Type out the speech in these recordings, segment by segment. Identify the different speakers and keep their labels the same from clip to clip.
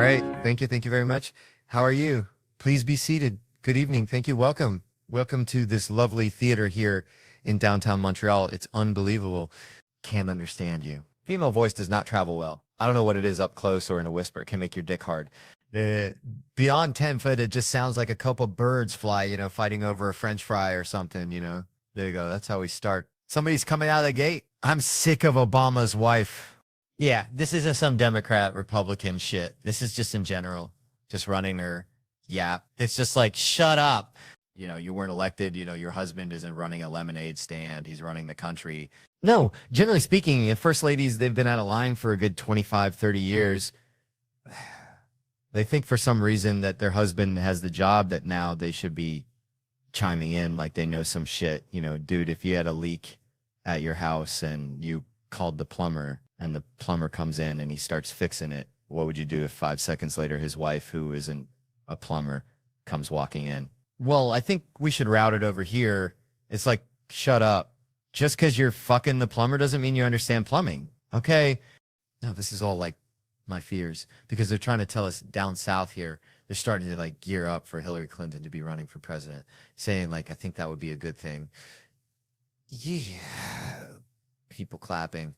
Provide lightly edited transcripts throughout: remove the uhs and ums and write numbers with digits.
Speaker 1: right. Thank you. Thank you very much. How are you? Please be seated. Good evening. Thank you. Welcome. Welcome to this lovely theater here in downtown Montreal. It's unbelievable. Can't understand you. Female voice does not travel well. I don't know what it is up close or in a whisper. It can make your dick hard. Beyond 10 foot, it just sounds like a couple birds fly, fighting over a French fry or something. There you go. That's how we start. Somebody's coming out of the gate. I'm sick of Obama's wife. Yeah, this isn't some Democrat, Republican shit. This is just in general, just running her yap. It's just like, shut up. You weren't elected. Your husband isn't running a lemonade stand. He's running the country. No, generally speaking, first ladies, they've been out of line for a good 25, 30 years. They think for some reason that their husband has the job that now they should be chiming in like they know some shit. Dude, if you had a leak at your house and you called the plumber and the plumber comes in and he starts fixing it, what would you do if 5 seconds later his wife, who isn't a plumber, comes walking in? Well, I think we should route it over here. It's like, shut up. Just because you're fucking the plumber doesn't mean you understand plumbing. Okay? No, this is all like my fears because they're trying to tell us down south here. They're starting to like gear up for Hillary Clinton to be running for president, saying like, I think that would be a good thing. Yeah. People clapping.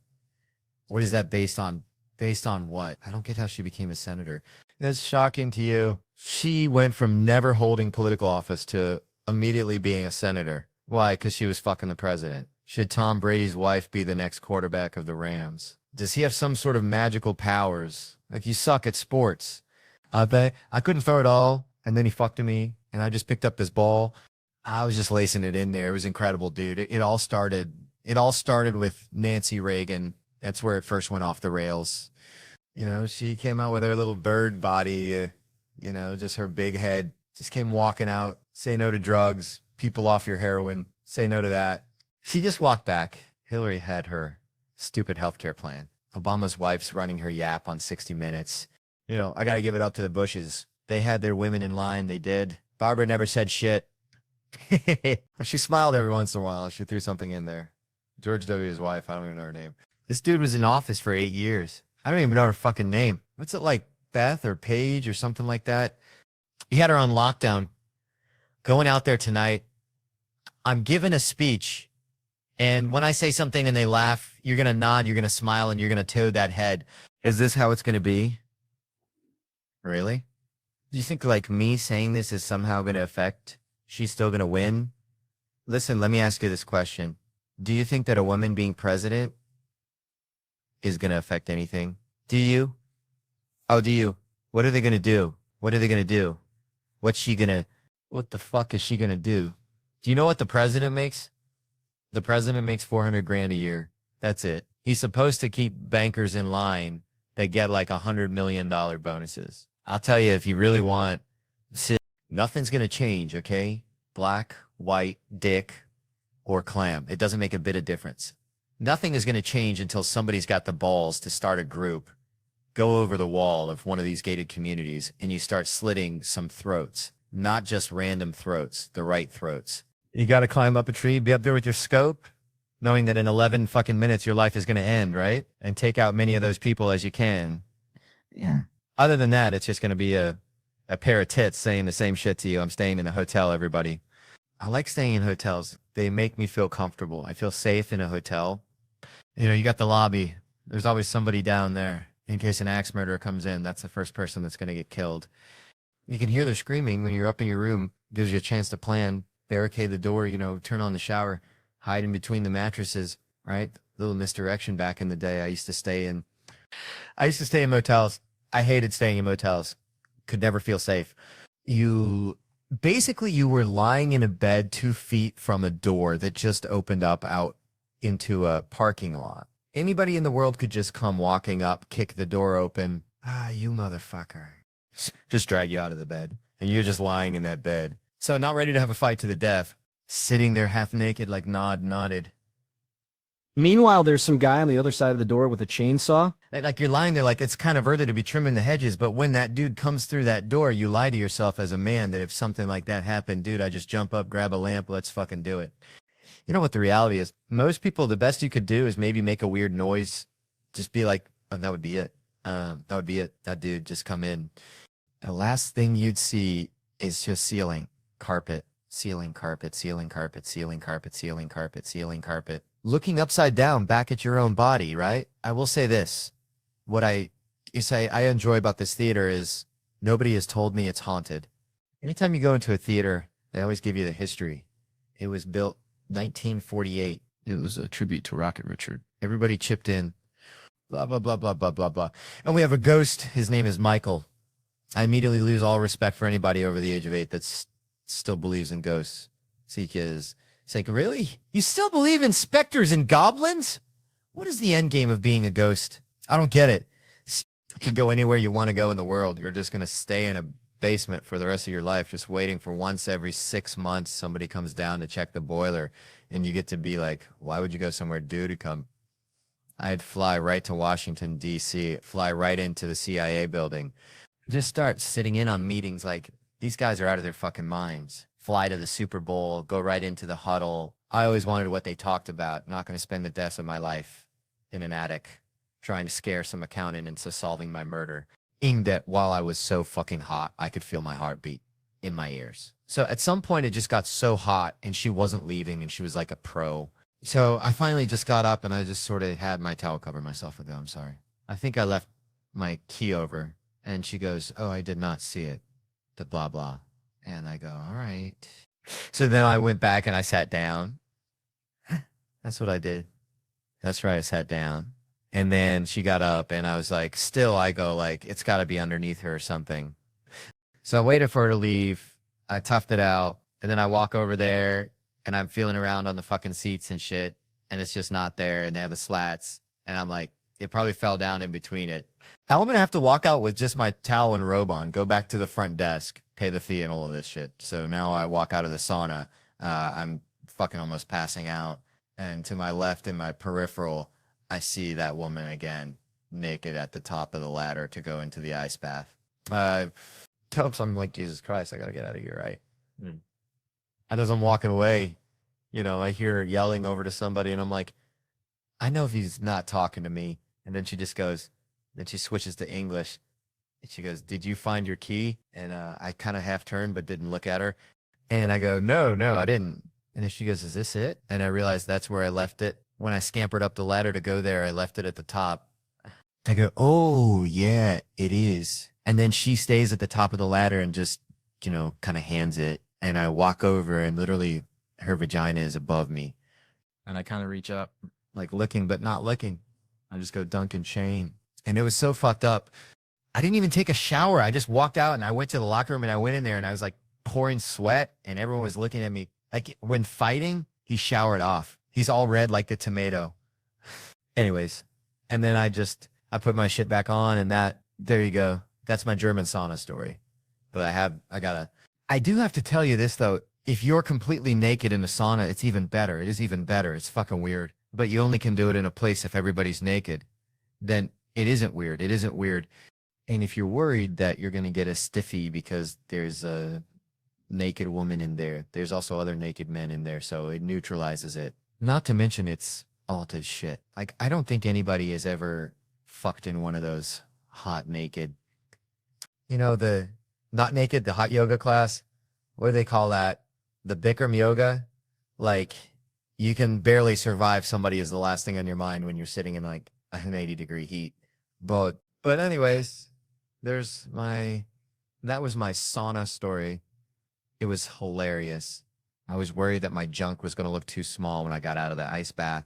Speaker 1: What is that based on? Based on what? I don't get how she became a senator. That's shocking to you. She went from never holding political office to immediately being a senator. Why? Because she was fucking the president. Should Tom Brady's wife be the next quarterback of the Rams? Does he have some sort of magical powers? Like, you suck at sports. I bet I couldn't throw it all, and then he fucked me, and I just picked up this ball. I was just lacing it in there. It was incredible, dude. It all started with Nancy Reagan. That's where it first went off the rails. She came out with her little bird body, just her big head. Just came walking out. Say no to drugs. People off your heroin. Say no to that. She just walked back. Hillary had her stupid healthcare plan. Obama's wife's running her yap on 60 Minutes. I got to give it up to the Bushes. They had their women in line. They did. Barbara never said shit. She smiled every once in a while. She threw something in there. George W.'s wife. I don't even know her name. This dude was in office for 8 years. I don't even know her fucking name. What's it like? Beth or Paige or something like that? He had her on lockdown. Going out there tonight. I'm giving a speech. And when I say something and they laugh, you're going to nod, you're going to smile, and you're going to toad that head. Is this how it's going to be? Really? Do you think like me saying this is somehow going to affect? She's still going to win? Listen, let me ask you this question. Do you think that a woman being president is going to affect anything? Do you? Oh, do you? What are they going to do? What are they going to do? What the fuck is she going to do? Do you know what the president makes? The president makes $400,000 a year. That's it. He's supposed to keep bankers in line that get like $100 million bonuses. I'll tell you, if you really want, nothing's going to change, okay? Black, white, dick, or clam. It doesn't make a bit of difference. Nothing is going to change until somebody's got the balls to start a group, go over the wall of one of these gated communities, and you start slitting some throats. Not just random throats, the right throats. You got to climb up a tree, be up there with your scope, knowing that in 11 fucking minutes your life is going to end, right? And take out many of those people as you can. Yeah. Other than that, it's just going to be a pair of tits saying the same shit to you. I'm staying in a hotel, everybody. I like staying in hotels. They make me feel comfortable. I feel safe in a hotel. You got the lobby. There's always somebody down there. In case an axe murderer comes in, that's the first person that's going to get killed. You can hear the screaming when you're up in your room. Gives you a chance to plan. Barricade the door, turn on the shower. Hide in between the mattresses, right? Little misdirection back in the day. I used to stay in motels. I hated staying in motels. Could never feel safe. You were lying in a bed 2 feet from a door that just opened up out into a parking lot. Anybody in the world could just come walking up, kick the door open. Ah, you motherfucker. Just drag you out of the bed. And you're just lying in that bed. So not ready to have a fight to the death. Sitting there half naked like nodded.
Speaker 2: Meanwhile, there's some guy on the other side of the door with a chainsaw.
Speaker 1: Like you're lying there like it's kind of early to be trimming the hedges, but when that dude comes through that door, you lie to yourself as a man that if something like that happened, dude, I just jump up, grab a lamp, let's fucking do it. You know what the reality is? Most people, the best you could do is maybe make a weird noise. Just be like, oh, that would be it. That would be it. That dude just come in. The last thing you'd see is just ceiling, carpet, ceiling, carpet, ceiling, carpet, ceiling, carpet, ceiling, carpet, ceiling, carpet. Looking upside down back at your own body, right? I will say this. What I enjoy about this theater is nobody has told me it's haunted. Anytime you go into a theater, they always give you the history. It was built 1948. It was a tribute to Rocket Richard. Everybody chipped in. Blah, blah, blah, blah, blah, blah, blah. And we have a ghost. His name is Michael. I immediately lose all respect for anybody over the age of 8 that still believes in ghosts. It's like, really? You still believe in specters and goblins? What is the end game of being a ghost? I don't get it. You can go anywhere you want to go in the world. You're just going to stay in a basement for the rest of your life, just waiting for once every 6 months somebody comes down to check the boiler, and you get to be like, why would you go somewhere due to come? I'd fly right to Washington, D.C., fly right into the CIA building, just start sitting in on meetings like, these guys are out of their fucking minds. Fly to the Super Bowl, go right into the huddle. I always wanted what they talked about. Not going to spend the rest of my life in an attic trying to scare some accountant into solving my murder. In that while I was so fucking hot, I could feel my heartbeat in my ears. So at some point, it just got so hot, and she wasn't leaving, and she was like a pro. So I finally just got up, and I just sort of had my towel cover myself with it. I'm sorry. I think I left my key over. And she goes, oh, I did not see it. The blah, blah. And I go, all right. So then I went back and I sat down. That's what I did. That's right. I sat down. And then she got up and I was like, still, I go like, it's got to be underneath her or something. So I waited for her to leave. I toughed it out. And then I walk over there and I'm feeling around on the fucking seats and shit. And it's just not there. And they have the slats. And I'm like, it probably fell down in between it. I'm going to have to walk out with just my towel and robe on, go back to the front desk, pay the fee and all of this shit. So now I walk out of the sauna. I'm fucking almost passing out. And to my left in my peripheral, I see that woman again, naked at the top of the ladder to go into the ice bath. I'm like, Jesus Christ, I got to get out of here, right? And as I'm walking away, I hear her yelling over to somebody and I'm like, I know if he's not talking to me. And then she just goes, then she switches to English. And she goes, did you find your key? And I kind of half turned but didn't look at her. And I go, no, I didn't. And then she goes, is this it? And I realized that's where I left it. When I scampered up the ladder to go there, I left it at the top. I go, oh, yeah, it is. And then she stays at the top of the ladder and just, kind of hands it. And I walk over and literally her vagina is above me. And I kind of reach up, like looking but not looking. I just go, Duncan Shane. And it was so fucked up. I didn't even take a shower. I just walked out and I went to the locker room and I went in there and I was like pouring sweat and everyone was looking at me. Like when fighting, he showered off. He's all red like the tomato. Anyways. And then I put my shit back on and there you go. That's my German sauna story. But I do have to tell you this though. If you're completely naked in a sauna, it's even better. It is even better. It's fucking weird. But you only can do it in a place if everybody's naked. Then it isn't weird. It isn't weird. And if you're worried that you're going to get a stiffy because there's a naked woman in there, there's also other naked men in there. So it neutralizes it. Not to mention it's all to shit. Like, I don't think anybody has ever fucked in one of those hot naked, the not naked, the hot yoga class. What do they call that? The Bikram yoga. Like, you can barely survive somebody is the last thing on your mind when you're sitting in like an 80-degree heat. But anyways, that was my sauna story. It was hilarious. I was worried that my junk was going to look too small when I got out of the ice bath.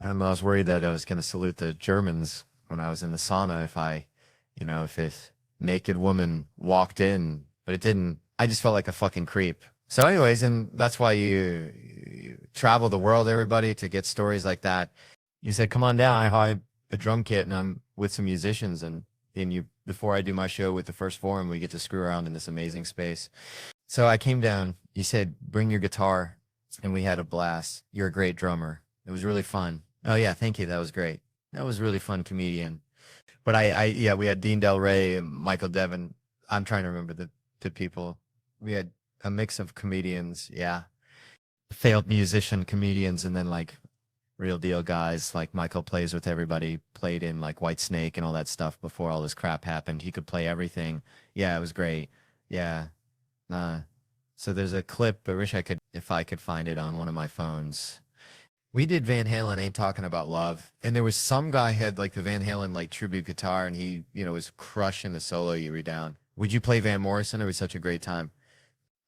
Speaker 1: I was worried that I was going to salute the Germans when I was in the sauna if this naked woman walked in, but it didn't. I just felt like a fucking creep. So anyways, and that's why you travel the world, everybody, to get stories like that. You said, come on down. I have a drum kit and I'm with some musicians and before I do my show with the First Forum, we get to screw around in this amazing space. So I came down, you said, bring your guitar and we had a blast. You're a great drummer. It was really fun. Oh yeah. Thank you. That was great. That was really fun comedian. But we had Dean Del Rey and Michael Devon. I'm trying to remember the people. We had a mix of comedians. Yeah. Failed musician comedians and then like real deal guys. Like Michael plays with everybody, played in like White Snake and all that stuff before all this crap happened. He could play everything. Yeah, it was great. Yeah. Uh, so there's a clip. I wish I could, if I could find it on one of my phones. We did Van Halen, Ain't Talking About Love. And there was some guy had like the Van Halen like tribute guitar and he, was crushing the solo you read down. Would you play Van Morrison? It was such a great time.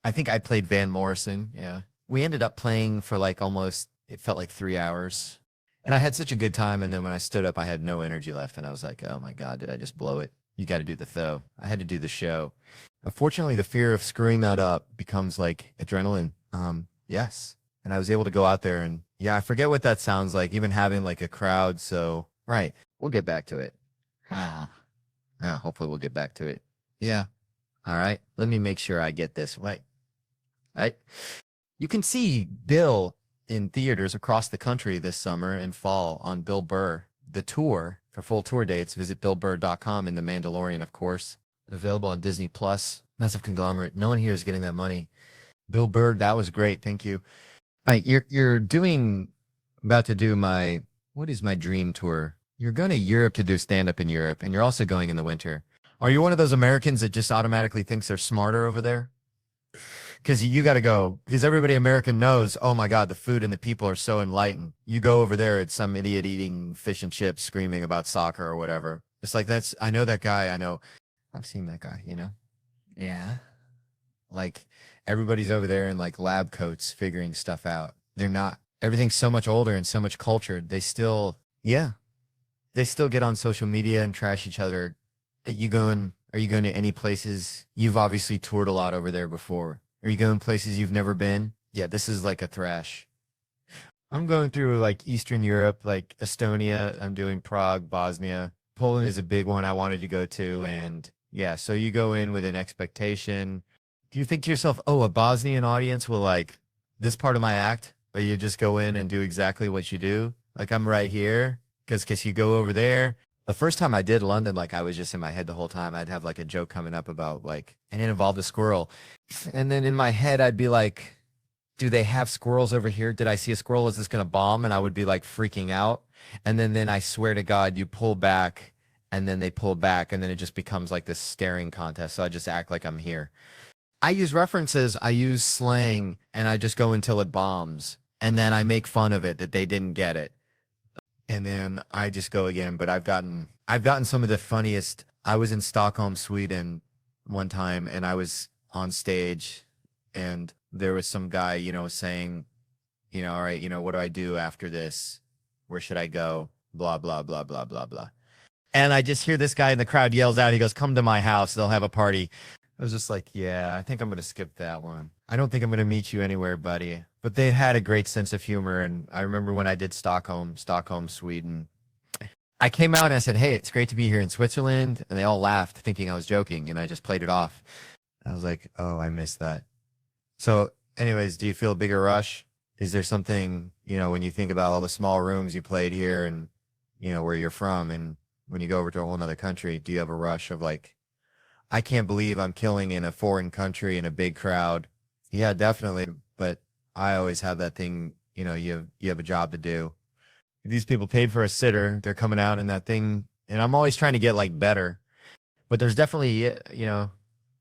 Speaker 1: I think I played Van Morrison. Yeah. We ended up playing for like almost, it felt like 3 hours. And I had such a good time. And then when I stood up, I had no energy left. And I was like, oh my God, did I just blow it? You got to do the Theo. I had to do the show. Unfortunately, the fear of screwing that up becomes like adrenaline. Yes. And I was able to go out there and yeah, I forget what that sounds like, even having like a crowd. So, right. We'll get back to it. Hopefully we'll get back to it. Yeah. All right. Let me make sure I get this right. Right. You can see Bill in theaters across the country this summer and fall on Bill Burr. The tour, for full tour dates, visit billburr.com and The Mandalorian, of course. Available on Disney Plus. Massive conglomerate. No one here is getting that money. Bill Burr, that was great. Thank you. All right, you're about to do what is my dream tour? You're going to Europe to do stand-up in Europe, and you're also going in the winter. Are you one of those Americans that just automatically thinks they're smarter over there? Because you got to go, because everybody American knows, oh my God, the food and the people are so enlightened. You go over there, it's some idiot eating fish and chips, screaming about soccer or whatever. It's like, I know that guy. I've seen that guy, Yeah. Like everybody's over there in like lab coats figuring stuff out. They're not. Everything's so much older and so much cultured. Yeah, they still get on social media and trash each other. Are you going to any places? You've obviously toured a lot over there before. Are you going places you've never been? Yeah, this is like a thrash. I'm going through like Eastern Europe, like Estonia. I'm doing Prague, Bosnia. Poland is a big one I wanted to go to. And yeah, so you go in with an expectation. Do you think to yourself, oh, a Bosnian audience will like this part of my act? But you just go in and do exactly what you do. Like I'm right here because you go over there. The first time I did London, like I was just in my head the whole time. I'd have like a joke coming up about like, and it involved a squirrel. And then in my head, I'd be like, do they have squirrels over here? Did I see a squirrel? Is this going to bomb? And I would be like freaking out. And then I swear to God, you pull back and then they pull back and then it just becomes like this staring contest. So I just act like I'm here. I use references, I use slang, and I just go until it bombs. And then I make fun of it that they didn't get it. And then I just go again. But I've gotten some of the funniest. I was in Stockholm, Sweden one time and I was on stage and there was some guy, saying, all right, what do I do after this? Where should I go? Blah, blah, blah, blah, blah, blah. And I just hear this guy in the crowd yells out, he goes, come to my house, they'll have a party. I was just like, yeah, I think I'm going to skip that one. I don't think I'm going to meet you anywhere, buddy. But they had a great sense of humor. And I remember when I did Stockholm, Sweden, I came out and I said, hey, it's great to be here in Switzerland. And they all laughed thinking I was joking. And I just played it off. I was like, oh, I missed that. So anyways, do you feel a bigger rush? Is there something, when you think about all the small rooms you played here and, where you're from and when you go over to a whole nother country, do you have a rush of like, I can't believe I'm killing in a foreign country in a big crowd? Yeah, definitely. But I always have that thing, you have a job to do. These people paid for a sitter. They're coming out in that thing. And I'm always trying to get like better. But there's definitely,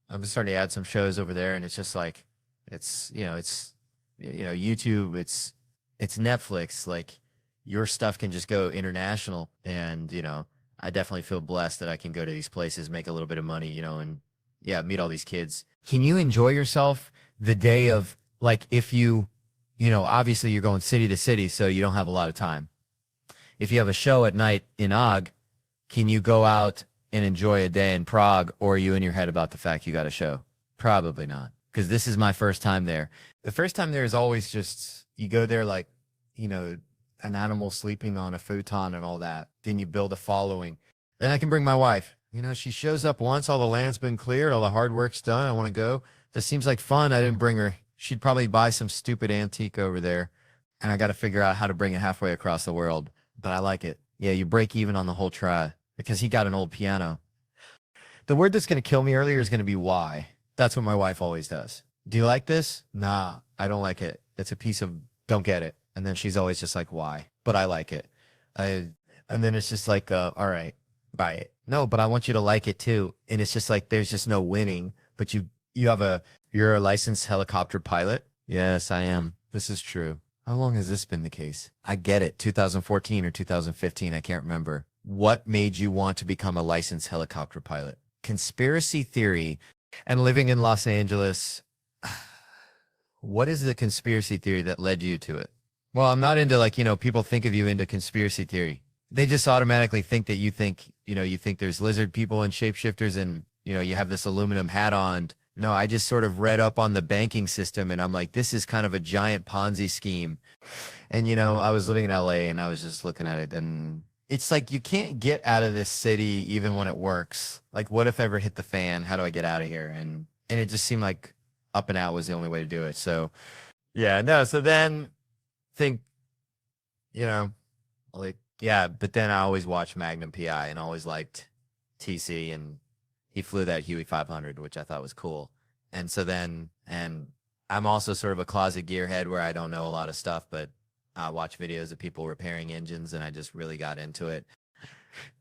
Speaker 1: I'm starting to add some shows over there and it's just like, it's YouTube, it's Netflix. Like your stuff can just go international. And, I definitely feel blessed that I can go to these places, make a little bit of money, and yeah, meet all these kids. Can you enjoy yourself the day of like, if obviously you're going city to city, so you don't have a lot of time. If you have a show at night in Og, can you go out and enjoy a day in Prague, or are you in your head about the fact you got a show? Probably not, because this is my first time there. The first time there is always just, you go there like, an animal sleeping on a futon and all that. Then you build a following. Then I can bring my wife. She shows up once, all the land's been cleared, all the hard work's done. I want to go. This seems like fun. I didn't bring her. She'd probably buy some stupid antique over there. And I got to figure out how to bring it halfway across the world. But I like it. Yeah, you break even on the whole try because he got an old piano. The word that's going to kill me earlier is going to be why. That's what my wife always does. Do you like this? Nah, I don't like it. It's a piece of, don't get it. And then she's always just like, why? but I like it. I and then it's just like, all right, buy it. No, but I want you to like it too. And it's just like there's just no winning. But you have a you're a licensed helicopter pilot. Yes, I am. This is true. How long has this been the case? I get it. 2014 or 2015. I can't remember. What made you want to become a licensed helicopter pilot? Conspiracy theory and living in Los Angeles. What is the conspiracy theory that led you to it? Well, I'm not into like, people think of you into conspiracy theory. They just automatically think that you think there's lizard people and shapeshifters and, you have this aluminum hat on. No, I just sort of read up on the banking system and I'm like, this is kind of a giant Ponzi scheme. And, I was living in LA and I was just looking at it and it's like you can't get out of this city even when it works. Like, what if ever hit the fan? How do I get out of here? And it just seemed like up and out was the only way to do it. So, yeah, no. So then think, you know, like, yeah, but then I always watched Magnum PI and always liked TC and he flew that Huey 500, which I thought was cool. And so then, and I'm also sort of a closet gearhead where I don't know a lot of stuff, but I watch videos of people repairing engines and I just really got into it.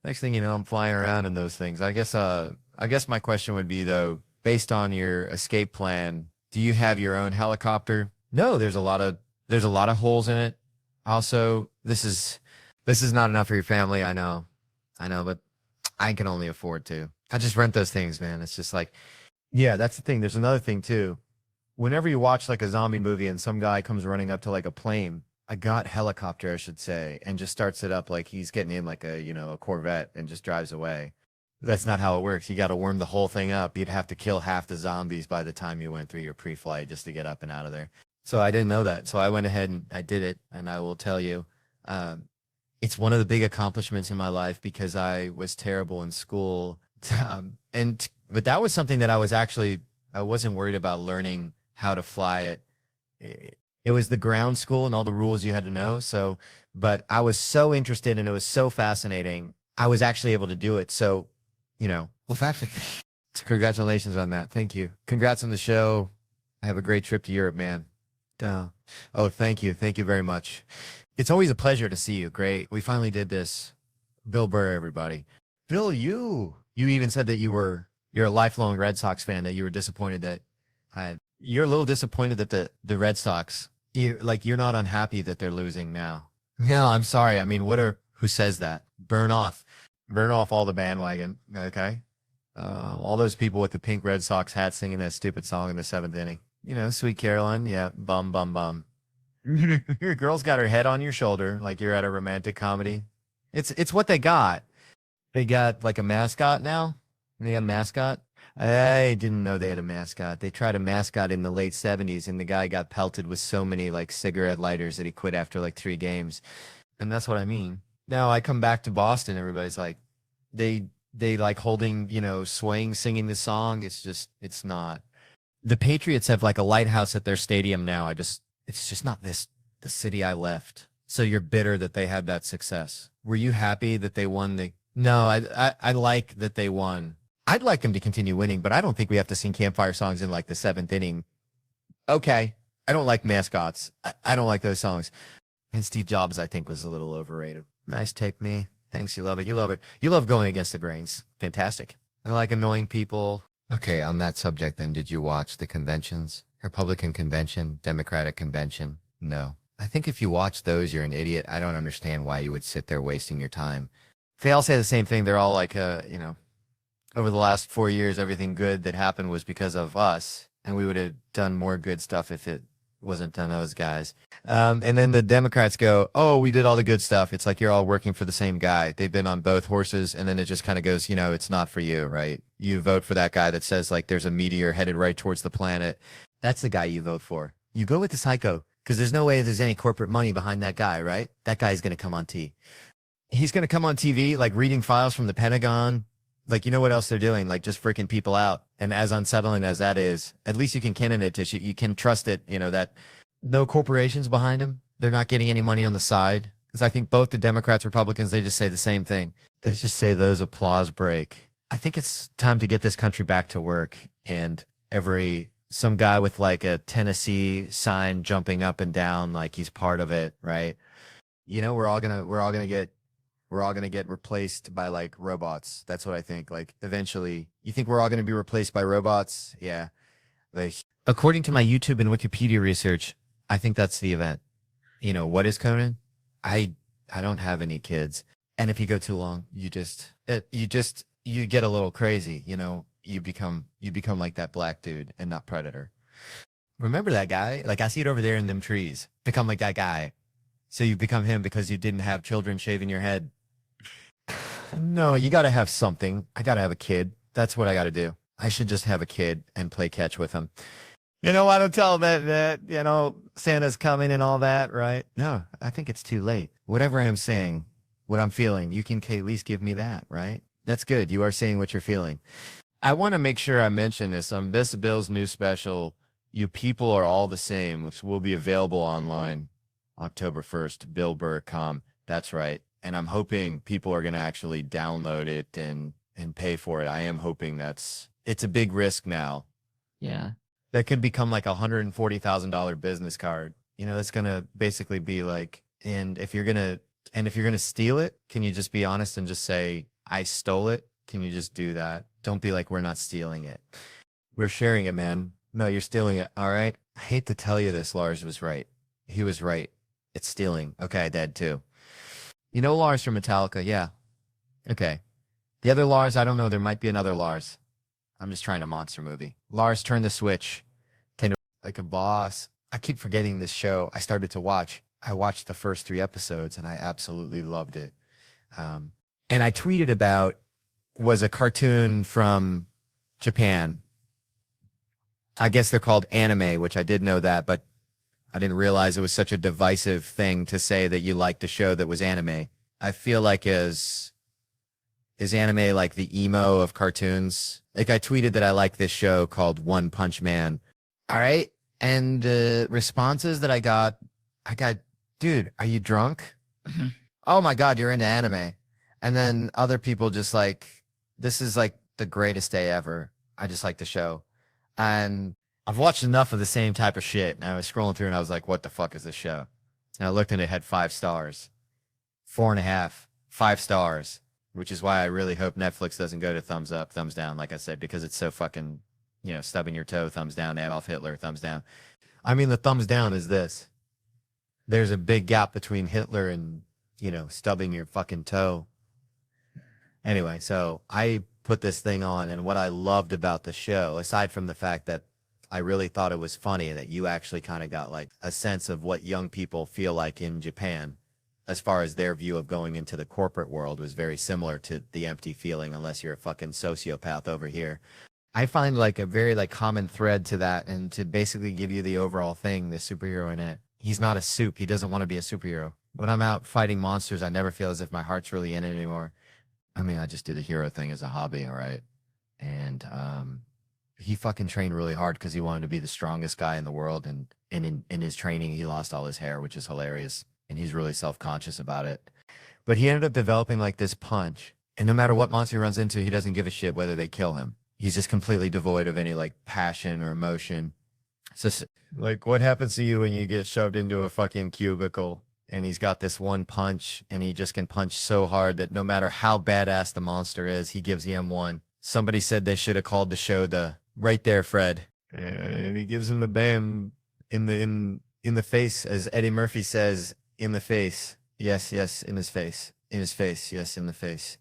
Speaker 1: Next thing you know, I'm flying around in those things. I guess my question would be though, based on your escape plan, do you have your own helicopter? No, there's a lot of holes in it. Also, this is not enough for your family. I know, but I can only afford to. I just rent those things, man. It's just like, yeah, that's the thing. There's another thing too. Whenever you watch like a zombie movie and some guy comes running up to like a plane, a got helicopter, I should say, and just starts it up like he's getting in like a Corvette and just drives away. That's not how it works. You got to warm the whole thing up. You'd have to kill half the zombies by the time you went through your pre-flight just to get up and out of there. So I didn't know that. So I went ahead and I did it. And I will tell you, um, it's one of the big accomplishments in my life because I was terrible in school. But that was something that I wasn't worried about learning how to fly it. It was the ground school and all the rules you had to know. So, but I was so interested and it was so fascinating. I was actually able to do it. So, well, congratulations on that. Thank you. Congrats on the show. I have a great trip to Europe, man. Duh. Oh, thank you. Thank you very much. It's always a pleasure to see you. Great. We finally did this. Bill Burr, everybody. Bill, you even said that you're a lifelong Red Sox fan, that you were disappointed that you're a little disappointed that the Red Sox, you're not unhappy that they're losing now. No, I'm sorry. I mean, who says that? Burn off all the bandwagon. Okay. All those people with the pink Red Sox hats singing that stupid song in the seventh inning. Sweet Caroline. Yeah. Bum, bum, bum. Your girl's got her head on your shoulder like you're at a romantic comedy. It's what they got. They got like a mascot now. They got a mascot. I didn't know they had a mascot. They tried a mascot in the late 70s and the guy got pelted with so many like cigarette lighters that he quit after like 3 games. And that's what I mean. Now I come back to Boston, everybody's like they like holding, swaying, singing the song. It's not. The Patriots have like a lighthouse at their stadium now. It's just not the city I left. So you're bitter that they had that success. Were you happy that they won No, I like that they won. I'd like them to continue winning, but I don't think we have to sing campfire songs in like the seventh inning. Okay. I don't like mascots. I don't like those songs. And Steve Jobs, I think, was a little overrated. Nice take, me. Thanks. You love it. You love it. You love going against the grains. Fantastic. I like annoying people. Okay. On that subject, then, did you watch the conventions? Republican convention, Democratic convention? No. I think if you watch those, you're an idiot. I don't understand why you would sit there wasting your time. They all say the same thing. They're all like, over the last 4 years, everything good that happened was because of us, and we would have done more good stuff if it wasn't done those guys. And then the Democrats go, oh, we did all the good stuff. It's like you're all working for the same guy. They've been on both horses, and then it just kind of goes, it's not for you, right? You vote for that guy that says, like, there's a meteor headed right towards the planet. That's the guy you vote for. You go with the psycho, because there's no way there's any corporate money behind that guy, right? That guy's going to come on TV. He's going to come on TV, like, reading files from the Pentagon. Like, you know what else they're doing? Like, just freaking people out. And as unsettling as that is, at least you can canon it to you can trust it, that no corporations behind him. They're not getting any money on the side. Because I think both the Democrats, Republicans, they just say the same thing. They just say those applause break. I think it's time to get this country back to work. And some guy with like a Tennessee sign jumping up and down like he's part of it, right? You know, we're all gonna get replaced by like robots. That's what I think. Like eventually, you think we're all gonna be replaced by robots? Yeah. Like according to my YouTube and Wikipedia research, I think that's the event. You know, what is Conan? I I don't have any kids. And if you go too long, you get a little crazy, you know. You become like that black dude and not Predator. Remember that guy? Like I see it over there in them trees. Become like that guy. So you become him because you didn't have children shaving your head. No, you got to have something. I got to have a kid. That's what I got to do. I should just have a kid and play catch with him. You know, I don't tell him that, you know, Santa's coming and all that, right? No, I think it's too late. Whatever I am saying, what I'm feeling, you can at least give me that, right? That's good. You are saying what you're feeling. I want to make sure I mention this. This Bill's new special, You People Are All the Same, which will be available online October 1st, billburr.com. That's right. And I'm hoping people are going to actually download it and pay for it. I am hoping it's a big risk now.
Speaker 2: Yeah.
Speaker 1: That could become like $140,000 business card. You know, that's going to basically be like, and if you're going to steal it, can you just be honest and just say, I stole it? Can you just do that? Don't be like, we're not stealing it. We're sharing it, man. No, you're stealing it. All right. I hate to tell you this. Lars was right. He was right. It's stealing. Okay, Dad too. You know Lars from Metallica? Yeah. Okay. The other Lars, I don't know. There might be another Lars. I'm just trying a monster movie. Lars, turn the switch. Kind of like a boss. I keep forgetting this show. I started to watch. I watched the first 3 episodes and I absolutely loved it. And I tweeted about was a cartoon from Japan. I guess they're called anime, which I did know that, but I didn't realize it was such a divisive thing to say that you liked a show that was anime. I feel like is anime like the emo of cartoons? Like I tweeted that I like this show called One Punch Man. All right. And responses that I got, dude, are you drunk? Oh my God, you're into anime. And then other people just like, this is like the greatest day ever. I just like the show. And I've watched enough of the same type of shit. And I was scrolling through and I was like, what the fuck is this show? And I looked and it had 5 stars, 4.5, 5 stars, which is why I really hope Netflix doesn't go to thumbs up, thumbs down, like I said, because it's so fucking, you know, stubbing your toe, thumbs down, Adolf Hitler, thumbs down. I mean, the thumbs down is this. There's a big gap between Hitler and, you know, stubbing your fucking toe. Anyway, so I put this thing on, and what I loved about the show, aside from the fact that I really thought it was funny that you actually kind of got like a sense of what young people feel like in Japan, as far as their view of going into the corporate world was very similar to the empty feeling, unless you're a fucking sociopath over here. I find like a very like common thread to that, and to basically give you the overall thing, the superhero in it. He's not a soup. He doesn't want to be a superhero. When I'm out fighting monsters, I never feel as if my heart's really in it anymore. I mean, I just did a hero thing as a hobby, all right? And he fucking trained really hard because he wanted to be the strongest guy in the world. And in his training, he lost all his hair, which is hilarious. And he's really self-conscious about it. But he ended up developing like this punch. And no matter what monster he runs into, he doesn't give a shit whether they kill him. He's just completely devoid of any like passion or emotion. It's just like, what happens to you when you get shoved into a fucking cubicle? And he's got this one punch, and he just can punch so hard that no matter how badass the monster is, he gives the M1. Somebody said they should have called the show the right there, Fred. And he gives him the bam in the face, as Eddie Murphy says, in the face. Yes, yes, in his face. In his face, yes, in the face.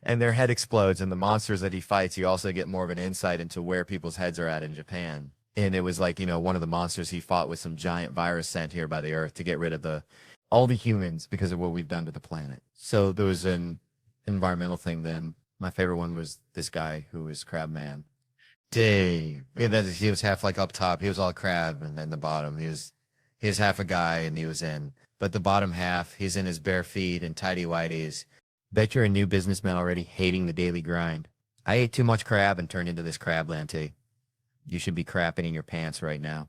Speaker 1: And their head explodes, and the monsters that he fights, you also get more of an insight into where people's heads are at in Japan. And it was like, you know, one of the monsters he fought with some giant virus sent here by the earth to get rid of all the humans because of what we've done to the planet. So there was an environmental thing then. My favorite one was this guy who was Crab Man. Dave. Yeah, he was half like up top. He was all crab, and then the bottom, he was half a guy and he was in. But the bottom half, he's in his bare feet and tidy whities. Bet you're a new businessman already hating the daily grind. I ate too much crab and turned into this crabland tea. You should be crapping in your pants right now.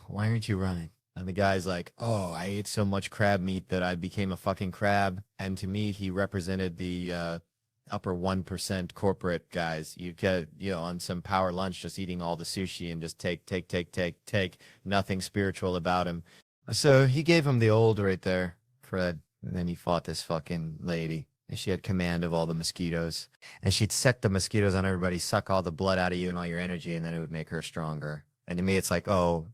Speaker 1: Why aren't you running? And the guy's like, oh, I ate so much crab meat that I became a fucking crab. And to me, he represented the upper 1% corporate guys. You get, you know, on some power lunch, just eating all the sushi and just take. Nothing spiritual about him. So he gave him the old right there, Fred. And then he fought this fucking lady. And she had command of all the mosquitoes. And she'd set the mosquitoes on everybody, suck all the blood out of you and all your energy, and then it would make her stronger. And to me, it's like, oh,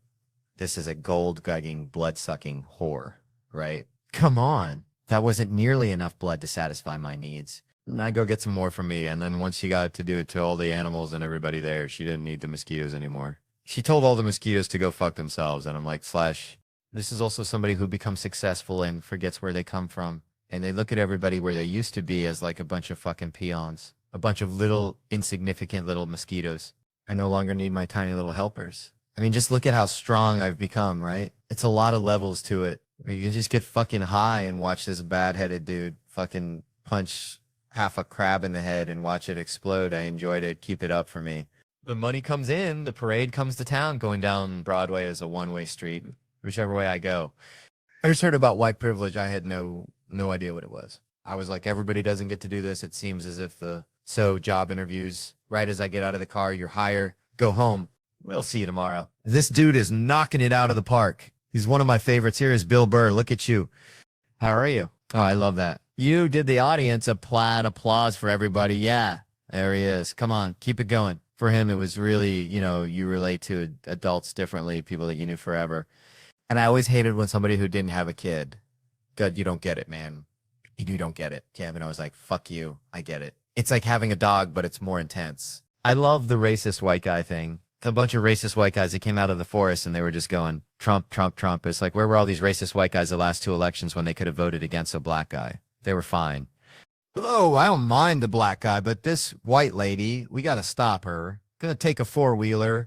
Speaker 1: this is a gold-gugging, blood-sucking whore, right? Come on. That wasn't nearly enough blood to satisfy my needs. And I go get some more from me. And then once she got to do it to all the animals and everybody there, she didn't need the mosquitoes anymore. She told all the mosquitoes to go fuck themselves. And I'm like, Slash, this is also somebody who becomes successful and forgets where they come from. And they look at everybody where they used to be as like a bunch of fucking peons, a bunch of little insignificant little mosquitoes. I no longer need my tiny little helpers. I mean, just look at how strong I've become, right? It's a lot of levels to it. You can just get fucking high and watch this bad-headed dude fucking punch half a crab in the head and watch it explode. I enjoyed it. Keep it up for me. The money comes in. The parade comes to town. Going down Broadway is a one-way street, whichever way I go. I just heard about white privilege. I had no idea what it was. I was like, everybody doesn't get to do this. It seems as if job interviews, right as I get out of the car, you're higher, go home. We'll see you tomorrow. This dude is knocking it out of the park. He's one of my favorites. Here is Bill Burr. Look at you. How are you? Oh, I love that. You did the audience a plaid applause for everybody. Yeah, there he is. Come on, keep it going. For him, it was really, you relate to adults differently, people that you knew forever. And I always hated when somebody who didn't have a kid. God, you don't get it, man. You don't get it. Kevin, I was like, fuck you. I get it. It's like having a dog, but it's more intense. I love the racist white guy thing. A bunch of racist white guys that came out of the forest and they were just going, Trump, Trump, Trump. It's like, where were all these racist white guys the last two elections when they could have voted against a black guy? They were fine. Oh, I don't mind the black guy, but this white lady, we got to stop her. Gonna take a four-wheeler.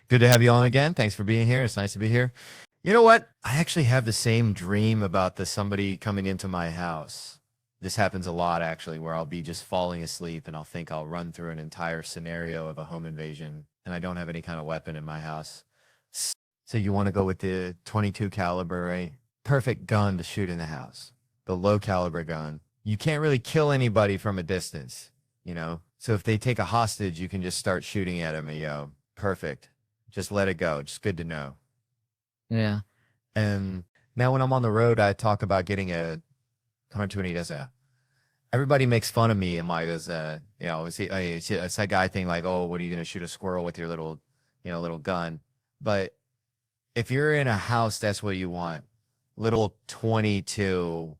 Speaker 1: Good to have you on again. Thanks for being here. It's nice to be here. You know what? I actually have the same dream about somebody coming into my house. This happens a lot, actually, where I'll be just falling asleep and I'll think I'll run through an entire scenario of a home invasion and I don't have any kind of weapon in my house. So you want to go with the 22 caliber, right? Perfect gun to shoot in the house. The low caliber gun. You can't really kill anybody from a distance, So if they take a hostage, you can just start shooting at them. And, perfect. Just let it go. Just good to know.
Speaker 2: Yeah.
Speaker 1: And now when I'm on the road, I talk about getting a 120. Everybody makes fun of me and like, it's that guy thing like, oh, what are you going to shoot a squirrel with your little gun? But if you're in a house, that's what you want. Little 22,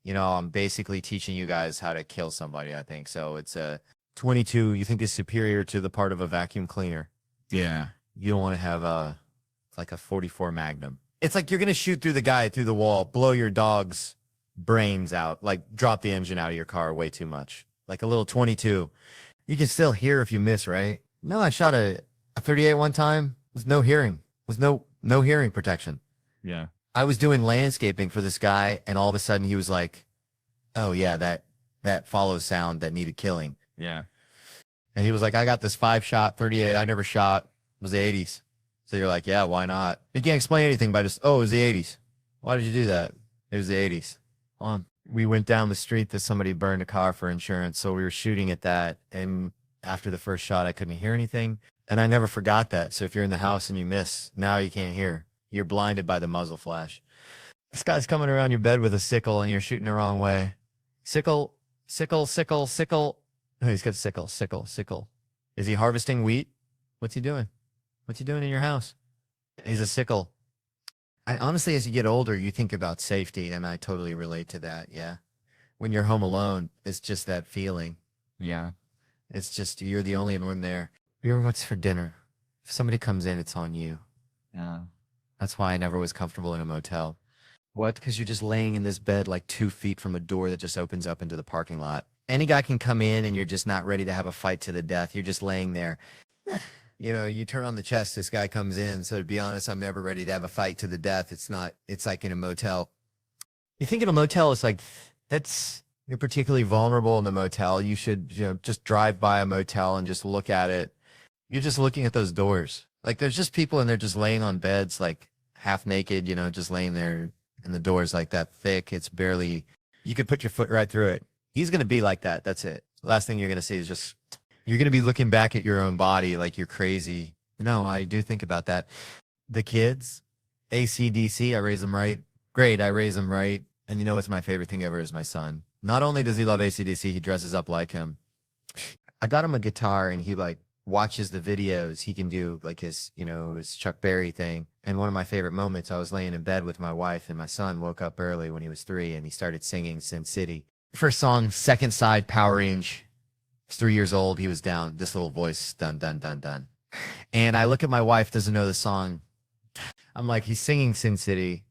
Speaker 1: I'm basically teaching you guys how to kill somebody, I think. So it's a 22, you think is superior to the part of a vacuum cleaner.
Speaker 2: Yeah.
Speaker 1: You don't want to have like a 44 Magnum. It's like you're going to shoot through the guy through the wall, blow your dog's brains out, like drop the engine out of your car way too much. Like a little 22. You can still hear if you miss, right? No, I shot a 38 one time with no hearing, with no hearing protection.
Speaker 2: Yeah.
Speaker 1: I was doing landscaping for this guy, and all of a sudden he was like, oh, yeah, that follow sound that needed killing.
Speaker 2: Yeah.
Speaker 1: And he was like, I got this 5-shot 38 I never shot. It was the 80s. So you're like, yeah, why not? You can't explain anything by just, oh, it was the 80s. Why did you do that? It was the 80s. We went down the street that somebody burned a car for insurance, so we were shooting at that. And after the first shot, I couldn't hear anything. And I never forgot that. So if you're in the house and you miss, now you can't hear. You're blinded by the muzzle flash. This guy's coming around your bed with a sickle and you're shooting the wrong way. Sickle, sickle, sickle, sickle. Oh, he's got sickle, sickle, sickle. Is he harvesting wheat? What's he doing? What's he doing in your house? He's a sickle. I honestly, as you get older, you think about safety, and I totally relate to that. Yeah. When you're home alone, it's just that feeling.
Speaker 2: Yeah.
Speaker 1: It's just, you're the only one there. What's for dinner? If somebody comes in, it's on you.
Speaker 2: Yeah.
Speaker 1: That's why I never was comfortable in a motel. What? Because you're just laying in this bed like 2 feet from a door that just opens up into the parking lot. Any guy can come in and you're just not ready to have a fight to the death. You're just laying there. You turn on the chest, this guy comes in. So to be honest, I'm never ready to have a fight to the death. It's like in a motel. You think in a motel, it's like, you're particularly vulnerable in the motel. You should, just drive by a motel and just look at it. You're just looking at those doors. Like there's just people and they're just laying on beds, like half naked, just laying there, and the door's like that thick. It's barely, you could put your foot right through it. He's going to be like that. That's it. Last thing you're going to see is just, you're going to be looking back at your own body like you're crazy. No, I do think about that. The kids, AC/DC, I raise him right. Great, I raise him right. And you know what's my favorite thing ever is my son. Not only does he love AC/DC, he dresses up like him. I got him a guitar and he like watches the videos. He can do like his Chuck Berry thing. And one of my favorite moments, I was laying in bed with my wife and my son woke up early when he was 3 and he started singing Sin City. First song, second side, Power Range. He's 3 years old. He was down. This little voice, dun, dun, dun, dun. And I look at my wife, doesn't know the song. I'm like, he's singing Sin City.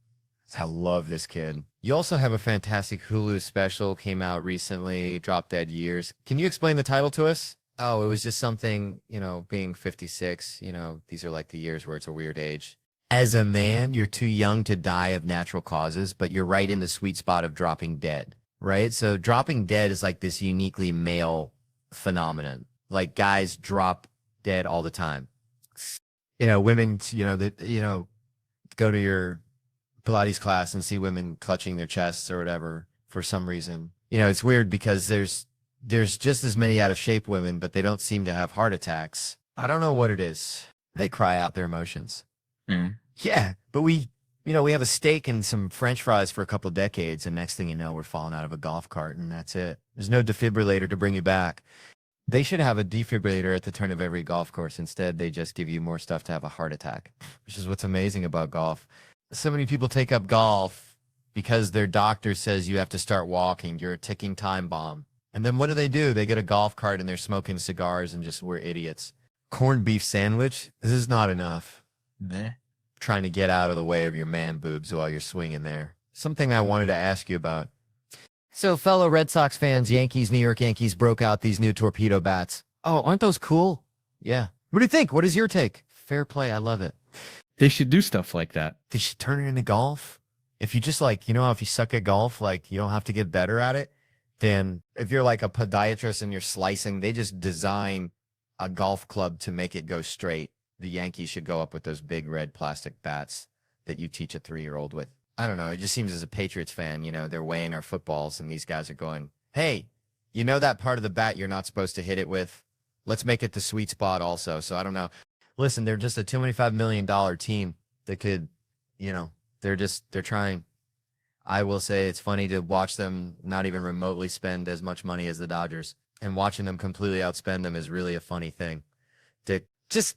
Speaker 1: I love this kid. You also have a fantastic Hulu special, came out recently, Drop Dead Years. Can you explain the title to us? Oh, it was just something, being 56, these are like the years where it's a weird age. As a man, you're too young to die of natural causes, but you're right in the sweet spot of dropping dead, right? So dropping dead is like this uniquely male phenomenon. Like guys drop dead all the time. Women, go to your Pilates class and see women clutching their chests or whatever for some reason. It's weird because there's just as many out of shape women, but they don't seem to have heart attacks. I don't know what it is. They cry out their emotions.
Speaker 3: Mm.
Speaker 1: Yeah, but we have a steak and some French fries for a couple of decades, and next thing you know, we're falling out of a golf cart, and that's it. There's no defibrillator to bring you back. They should have a defibrillator at the turn of every golf course. Instead, they just give you more stuff to have a heart attack, which is what's amazing about golf. So many people take up golf because their doctor says you have to start walking. You're a ticking time bomb. And then what do? They get a golf cart and they're smoking cigars and just we're idiots. Corned beef sandwich? This is not enough.
Speaker 3: Meh.
Speaker 1: Trying to get out of the way of your man boobs while you're swinging there. Something I wanted to ask you about. So fellow Red Sox fans, New York Yankees broke out these new torpedo bats. Oh, aren't those cool? Yeah. What do you think? What is your take? Fair play. I love it.
Speaker 3: They should do stuff like that.
Speaker 1: They should turn it into golf. If you just if you suck at golf, you don't have to get better at it. Then if you're like a podiatrist and you're slicing, they just design a golf club to make it go straight. The Yankees should go up with those big red plastic bats that you teach a 3-year-old with. I don't know. It just seems as a Patriots fan, they're weighing our footballs and these guys are going, hey, that part of the bat you're not supposed to hit it with? Let's make it the sweet spot also. So I don't know. Listen, they're just a $25 million team that could, they're trying. I will say it's funny to watch them not even remotely spend as much money as the Dodgers, and watching them completely outspend them is really a funny thing. To just,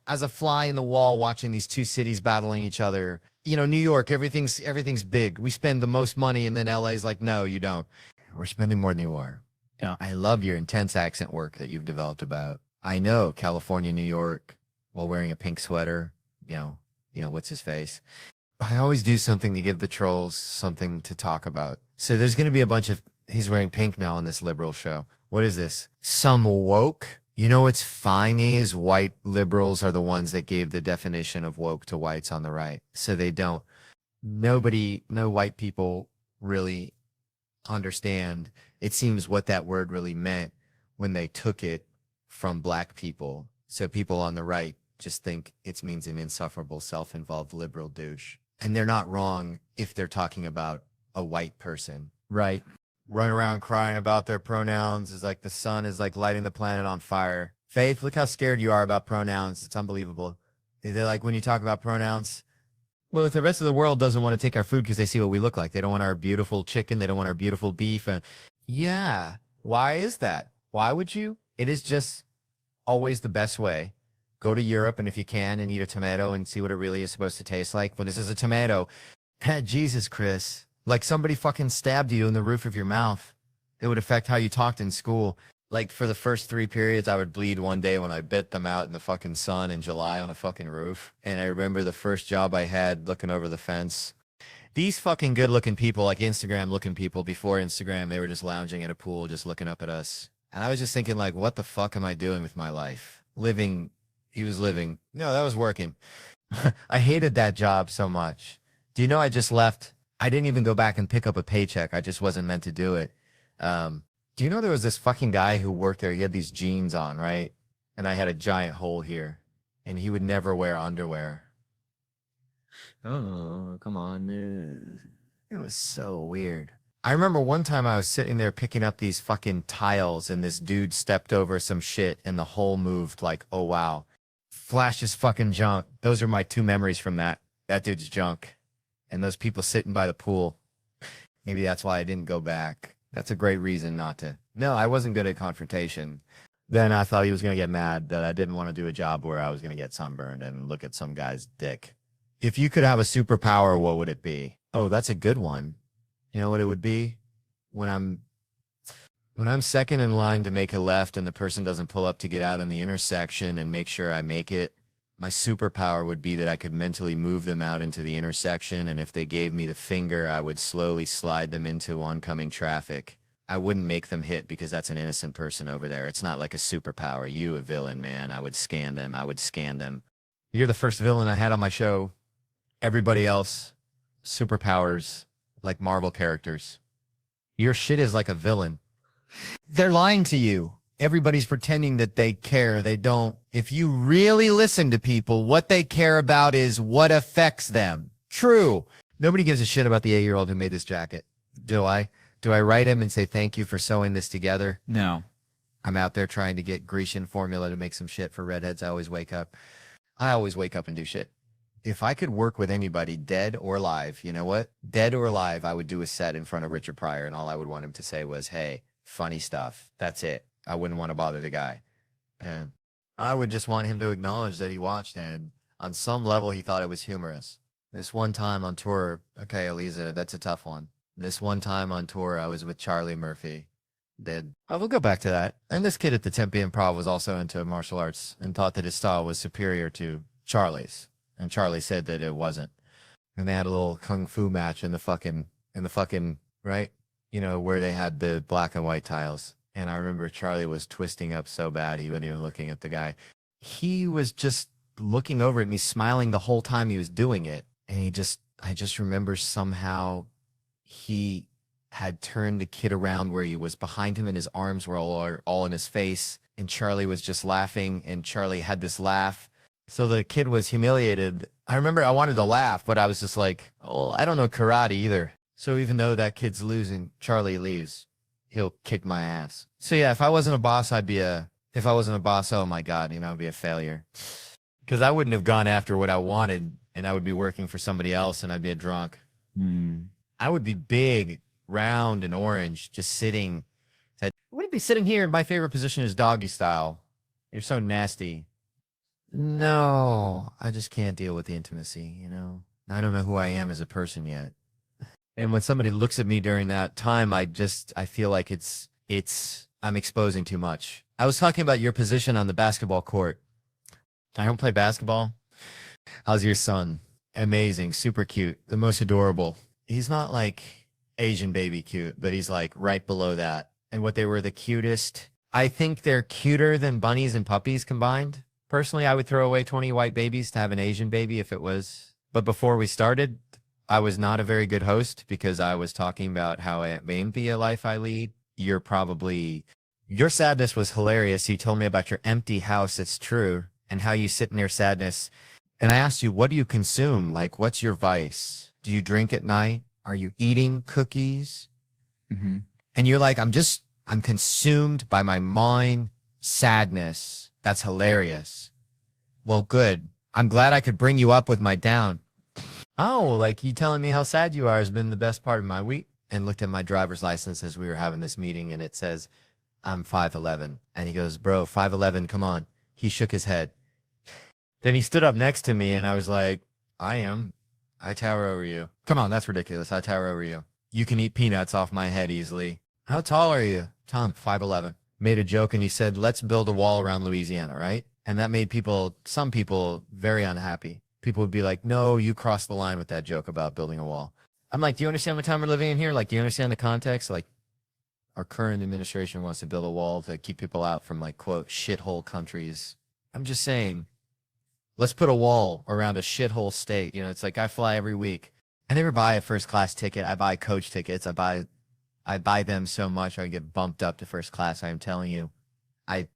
Speaker 1: as a fly in the wall, watching these two cities battling each other. New York, everything's big. We spend the most money, and then LA's like, no, you don't. We're spending more than you are.
Speaker 3: Yeah.
Speaker 1: I love your intense accent work that you've developed about. I know California, New York, while wearing a pink sweater, what's his face? I always do something to give the trolls something to talk about. So there's going to be a bunch of, he's wearing pink now on this liberal show. What is this? Some woke? What's funny is white liberals are the ones that gave the definition of woke to whites on the right. So no white people really understand, it seems, what that word really meant when they took it from black people. So people on the right just think it means an insufferable, self-involved liberal douche. And they're not wrong if they're talking about a white person, right? Run around crying about their pronouns is like the sun is like lighting the planet on fire. Faith, look how scared you are about pronouns. It's unbelievable. They're like, when you talk about pronouns, well, if the rest of the world doesn't want to take our food because they see what we look like, they don't want our beautiful chicken, they don't want our beautiful beef. And yeah, why is that? Why would you? It is just always the best way. Go to Europe, and if you can, and eat a tomato and see what it really is supposed to taste like. Well, this is a tomato. Jesus, Chris. Like somebody fucking stabbed you in the roof of your mouth. It would affect how you talked in school. Like for the first 3 periods, I would bleed one day when I bit them out in the fucking sun in July on a fucking roof. And I remember the first job I had looking over the fence. These fucking good-looking people, like Instagram-looking people, before Instagram, they were just lounging at a pool, just looking up at us. And I was just thinking, like, what the fuck am I doing with my life? He was living. No, that was working. I hated that job so much. Do you know I just left? I didn't even go back and pick up a paycheck. I just wasn't meant to do it. Do you know there was this fucking guy who worked there? He had these jeans on, right? And I had a giant hole here. And he would never wear underwear. Oh, come on. It was so weird. I remember one time I was sitting there picking up these fucking tiles and this dude stepped over some shit and the hole moved like, oh wow. Flash is fucking junk. Those are my 2 memories from that. that dude's junk. And those people sitting by the pool, maybe that's why I didn't go back. That's a great reason not to. No, I wasn't good at confrontation. Then I thought he was going to get mad that I didn't want to do a job where I was going to get sunburned and look at some guy's dick. If you could have a superpower, what would it be? Oh, that's a good one. You know what it would be? When I'm second in line to make a left and the person doesn't pull up to get out in the intersection and make sure I make it, my superpower would be that I could mentally move them out into the intersection, and if they gave me the finger, I would slowly slide them into oncoming traffic. I wouldn't make them hit because that's an innocent person over there. It's not like a superpower. You a villain, man. I would scan them. I would scan them. You're the first villain I had on my show. Everybody else, superpowers like Marvel characters. Your shit is like a villain. They're lying to you. Everybody's pretending that they care. They don't. If you really listen to people, what they care about is what affects them. True. Nobody gives a shit about the 8-year-old who made this jacket. Do I? Do I write him and say thank you for sewing this together?
Speaker 3: No.
Speaker 1: I'm out there trying to get Grecian formula to make some shit for redheads. I always wake up and do shit. If I could work with anybody, dead or alive, you know what? Dead or alive, I would do a set in front of Richard Pryor, and all I would want him to say was, hey, funny stuff. That's it. I wouldn't want to bother the guy. And I would just want him to acknowledge that he watched, and on some level, he thought it was humorous. This one time on tour, okay, Eliza, that's a tough one. This one time on tour, I was with Charlie Murphy. I will go back to that. And this kid at the Tempe Improv was also into martial arts and thought that his style was superior to Charlie's. And Charlie said that it wasn't. And they had a little kung fu match in the fucking, right? You know, where they had the black and white tiles. And I remember Charlie was twisting up so bad he wasn't even looking at the guy. He was just looking over at me, smiling the whole time he was doing it. And I just remember somehow he had turned the kid around where he was behind him and his arms were all in his face. And Charlie was just laughing, and Charlie had this laugh. So the kid was humiliated. I remember I wanted to laugh, but I was just like, oh, I don't know karate either. So even though that kid's losing, Charlie leaves. He'll kick my ass. So yeah, if I wasn't a boss, oh my God, I'd be a failure. Because I wouldn't have gone after what I wanted, and I would be working for somebody else, and I'd be a drunk. I would be big, round, and orange, just sitting. I wouldn't be sitting here. My favorite position is doggy style. You're so nasty. No, I just can't deal with the intimacy, I don't know who I am as a person yet. And when somebody looks at me during that time, I feel like I'm exposing too much. I was talking about your position on the basketball court. I don't play basketball. How's your son? Amazing, super cute, the most adorable. He's not like Asian baby cute, but he's like right below that. And what they were the cutest. I think they're cuter than bunnies and puppies combined. Personally, I would throw away 20 white babies to have an Asian baby if it was. But before we started, I was not a very good host because I was talking about how it may be a life I lead. Your sadness was hilarious. You told me about your empty house. It's true. And how you sit in your sadness. And I asked you, what do you consume? Like, what's your vice? Do you drink at night? Are you eating cookies?
Speaker 3: Mm-hmm.
Speaker 1: And you're like, I'm consumed by my mind sadness. That's hilarious. Well, good. I'm glad I could bring you up with my down. Oh, like you telling me how sad you are has been the best part of my week. And looked at my driver's license as we were having this meeting, and it says, I'm 5'11". And he goes, bro, 5'11", come on. He shook his head. Then he stood up next to me, and I was like, I am. I tower over you. Come on, that's ridiculous. I tower over you. You can eat peanuts off my head easily. How tall are you? Tom, 5'11". Made a joke, and he said, let's build a wall around Louisiana, right? And that made some people very unhappy. People would be like, no, you crossed the line with that joke about building a wall. I'm like, do you understand what time we're living in here? Like, do you understand the context? Like, our current administration wants to build a wall to keep people out from, like, quote, shithole countries. I'm just saying, let's put a wall around a shithole state. It's like I fly every week. I never buy a first class ticket. I buy coach tickets. I buy them so much I get bumped up to first class. I am telling you.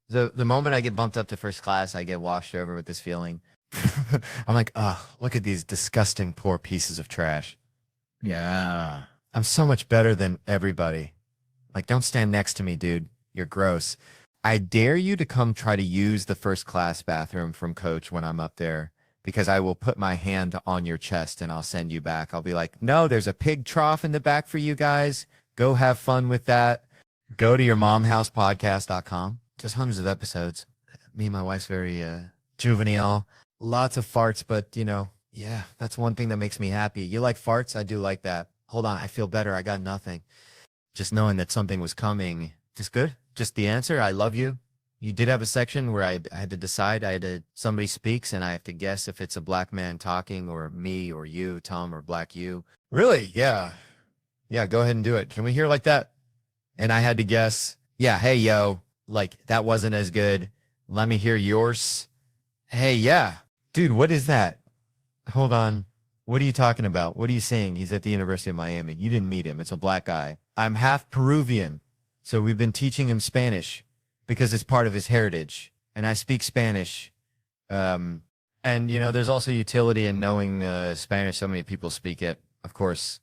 Speaker 1: The moment I get bumped up to first class, I get washed over with this feeling. I'm like, oh, look at these disgusting poor pieces of trash.
Speaker 3: Yeah.
Speaker 1: I'm so much better than everybody. Like, don't stand next to me, dude. You're gross. I dare you to come try to use the first class bathroom from Coach when I'm up there. because I will put my hand on your chest and I'll send you back. I'll be like, no, there's a pig trough in the back for you guys. Go have fun with that. Go to your momhousepodcast.com. Just hundreds of episodes. Me and my wife's very juvenile. Lots of farts, but you know, yeah, that's one thing that makes me happy. You like farts? I do like that. Hold on, I feel better. I got nothing. Just knowing that something was coming. Just good. Just the answer. I love you. You did have a section where I had to decide. Somebody speaks and I have to guess if it's a black man talking or me or you, Tom, or black you. Really? Yeah. Yeah, go ahead and do it. Can we hear like that? And I had to guess. Yeah, hey, yo. Like, that wasn't as good. Let me hear yours. Hey, yeah. Dude, what is that? Hold on. What are you talking about? What are you saying? He's at the University of Miami. You didn't meet him. It's a black guy. I'm half Peruvian. So we've been teaching him Spanish because it's part of his heritage. And I speak Spanish. And, you know, there's also utility in knowing Spanish. So many people speak it, of course.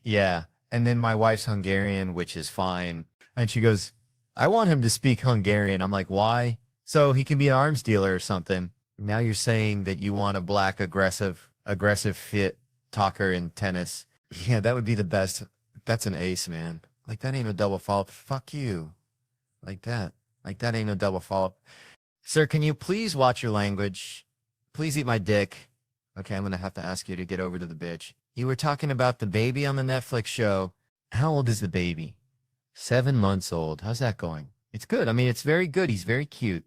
Speaker 1: Yeah. And then my wife's Hungarian, which is fine. And she goes, I want him to speak Hungarian. I'm like, why? So he can be an arms dealer or something. Now you're saying that you want a black, aggressive fit talker in tennis. Yeah, that would be the best. That's an ace, man. Like, that ain't no double follow-up. Fuck you. Like that. Like, that ain't no double follow-up. Sir, can you please watch your language? Please eat my dick. Okay, I'm going to have to ask you to get over to the bitch. You were talking about the baby on the Netflix show. How old is the baby? 7 months old. How's that going? It's good. I mean, it's very good. He's very cute.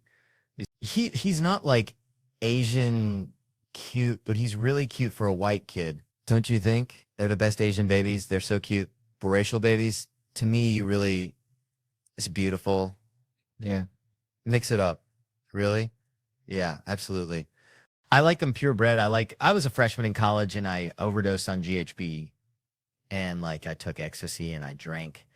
Speaker 1: He's not like Asian cute, but he's really cute for a white kid. Don't you think? They're the best Asian babies. They're so cute. Biracial babies, to me, it's beautiful. Yeah. Mix it up. Really? Yeah, absolutely. I like them purebred. I was a freshman in college and I overdosed on GHB and like I took ecstasy and I drank.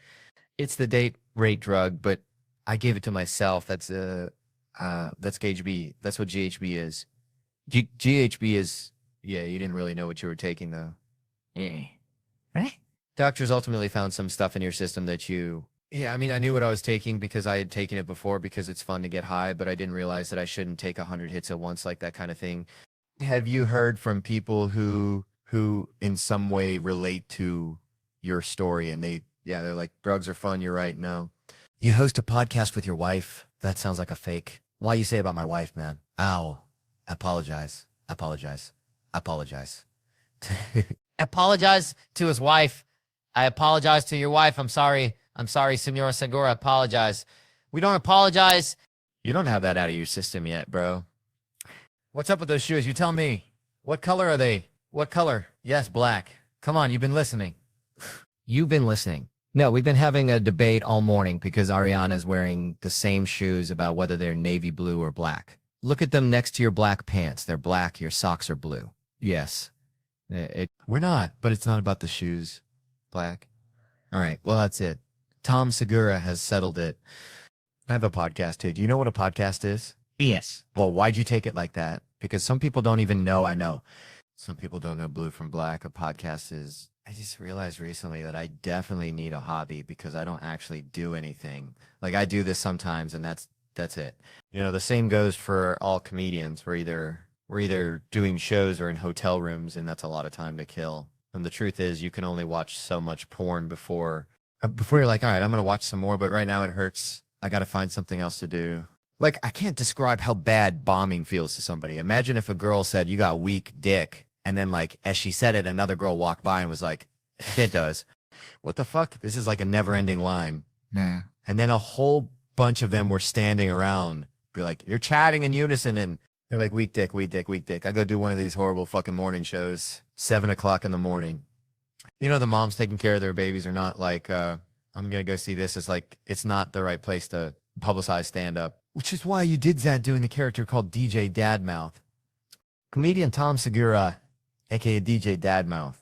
Speaker 1: It's the date rate drug, but I gave it to myself. That's GHB. That's what GHB is. GHB is, yeah, you didn't really know what you were taking though. Yeah. Right? Doctors ultimately found some stuff in your system that yeah, I mean, I knew what I was taking because I had taken it before because it's fun to get high, but I didn't realize that I shouldn't take 100 hits at once, like that kind of thing. Have you heard from people who in some way relate to your story and they're like, drugs are fun, you're right, no. You host a podcast with your wife? That sounds like a fake. Why you say about my wife, man? Ow. Apologize. Apologize. Apologize. Apologize to his wife. I apologize to your wife. I'm sorry. I'm sorry, Senora Segura. Apologize. We don't apologize. You don't have that out of your system yet, bro. What's up with those shoes? You tell me. What color are they? What color? Yes, black. Come on, you've been listening. You've been listening. No, we've been having a debate all morning because Ariana's wearing the same shoes about whether they're navy blue or black. Look at them next to your black pants. They're black. Your socks are blue. Yes. We're not, but it's not about the shoes. Black. All right. Well, that's it. Tom Segura has settled it. I have a podcast too. Do you know what a podcast is?
Speaker 3: Yes.
Speaker 1: Well, why'd you take it like that? Because some people don't even know. I know. Some people don't know blue from black. A podcast is, I just realized recently that I definitely need a hobby because I don't actually do anything. Like I do this sometimes and that's it. You know, the same goes for all comedians. We're either doing shows or in hotel rooms and that's a lot of time to kill. And the truth is you can only watch so much porn before you're like, all right, I'm going to watch some more, but right now it hurts. I got to find something else to do. Like, I can't describe how bad bombing feels to somebody. Imagine if a girl said, you got weak dick. And then, like, as she said it, another girl walked by and was like, it does. What the fuck? This is like a never-ending line.
Speaker 3: Yeah.
Speaker 1: And then a whole bunch of them were standing around, be like, you're chatting in unison. And they're like, weak dick, weak dick, weak dick. I go do one of these horrible fucking morning shows, 7 o'clock in the morning. You know, the moms taking care of their babies are not like, I'm going to go see this. It's like, it's not the right place to publicize stand-up. Which is why you did that doing the character called DJ Dadmouth. Comedian Tom Segura, a.k.a. DJ Dadmouth.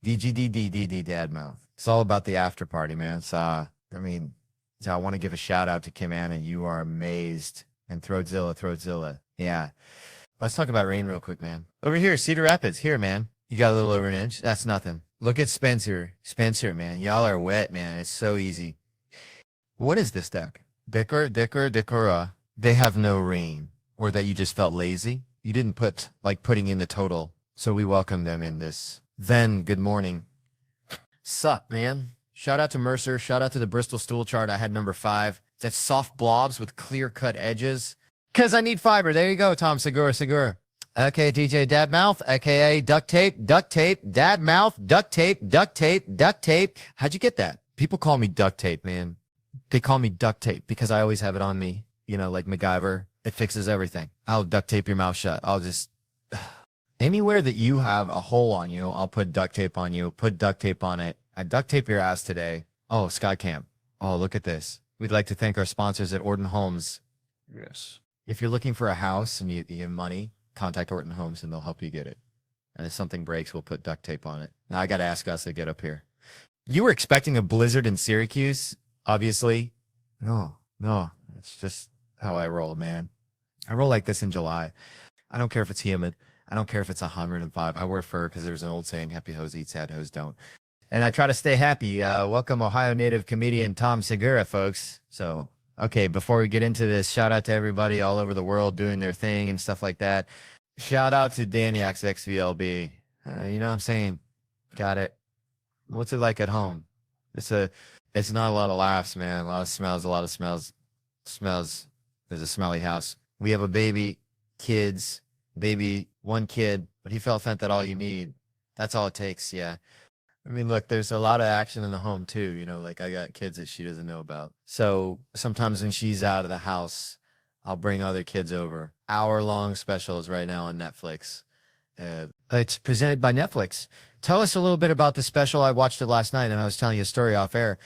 Speaker 1: DGDDDD Dadmouth. It's all about the after party, man. It's, I want to give a shout-out to Kim Anna. You are amazed. And Throatzilla. Yeah. Let's talk about rain real quick, man. Over here, Cedar Rapids. Here, man. You got a little over an inch. That's nothing. Look at Spencer. Spencer, man. Y'all are wet, man. It's so easy. What is this deck? Dicker. They have no rain. Or that you just felt lazy. You didn't put like putting in the total. So we welcome them in this. Then good morning. Sup, man? Shout out to Mercer. Shout out to the Bristol stool chart. I had number 5. That's soft blobs with clear cut edges. Cause I need fiber. There you go, Tom Segura. Okay, DJ Dad Mouth, aka duct tape, Dad Mouth, duct tape. How'd you get that? People call me duct tape, man. They call me duct tape because I always have it on me. You know, like MacGyver. It fixes everything. I'll duct tape your mouth shut. I'll just anywhere that you have a hole on you, I'll put duct tape on you. Put duct tape on it. I duct tape your ass today. Oh, Skycam. Oh, look at this. We'd like to thank our sponsors at Orton Homes.
Speaker 3: Yes.
Speaker 1: If you're looking for a house and you have money, contact Orton Homes and they'll help you get it. And if something breaks, we'll put duct tape on it. Now I got to ask us to get up here. You were expecting a blizzard in Syracuse, obviously. No, it's just how I roll, man. I roll like this in July. I don't care if it's humid. I don't care if it's 105. I wear fur because there's an old saying, happy hoes eat, sad hoes don't. And I try to stay happy. Welcome Ohio native comedian Tom Segura, folks. So, okay, before we get into this, shout out to everybody all over the world doing their thing and stuff like that. Shout out to Daniacs XVLB. You know what I'm saying? Got it. What's it like at home? It's not a lot of laughs, man. A lot of smells. There's a smelly house. We have a baby, kids, one kid, but he felt that all you need. That's all it takes, yeah. I mean, look, there's a lot of action in the home too, you know, like I got kids that she doesn't know about. So sometimes when she's out of the house, I'll bring other kids over. Hour-long specials right now on Netflix. It's presented by Netflix. Tell us a little bit about the special. I watched it last night and I was telling you a story off air.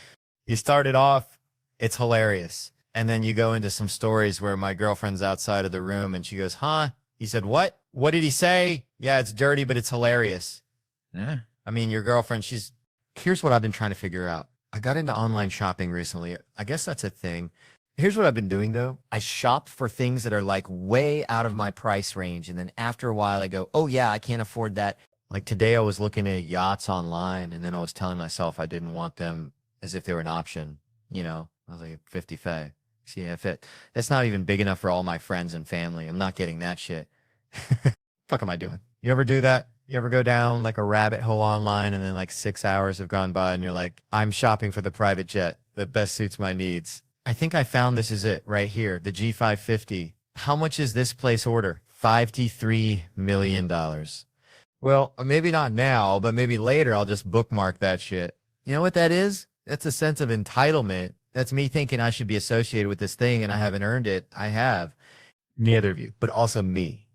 Speaker 1: You started off, it's hilarious. And then you go into some stories where my girlfriend's outside of the room and she goes, huh? He said, what? What did he say? Yeah, it's dirty, but it's hilarious.
Speaker 3: Yeah.
Speaker 1: I mean, your girlfriend, here's what I've been trying to figure out. I got into online shopping recently. I guess that's a thing. Here's what I've been doing though. I shop for things that are like way out of my price range. And then after a while I go, oh yeah, I can't afford that. Like today I was looking at yachts online and then I was telling myself I didn't want them as if they were an option. You know, I was like 50 Faye. See if it, that's not even big enough for all my friends and family. I'm not getting that shit. Fuck am I doing? You ever do that? You ever go down like a rabbit hole online and then like 6 hours have gone by and you're like, I'm shopping for the private jet that best suits my needs. I think I found this is it right here. The G550. How much is this place order? $53 million. Well, maybe not now, but maybe later I'll just bookmark that shit. You know what that is? That's a sense of entitlement. That's me thinking I should be associated with this thing and I haven't earned it. I have. Neither of you, but also me.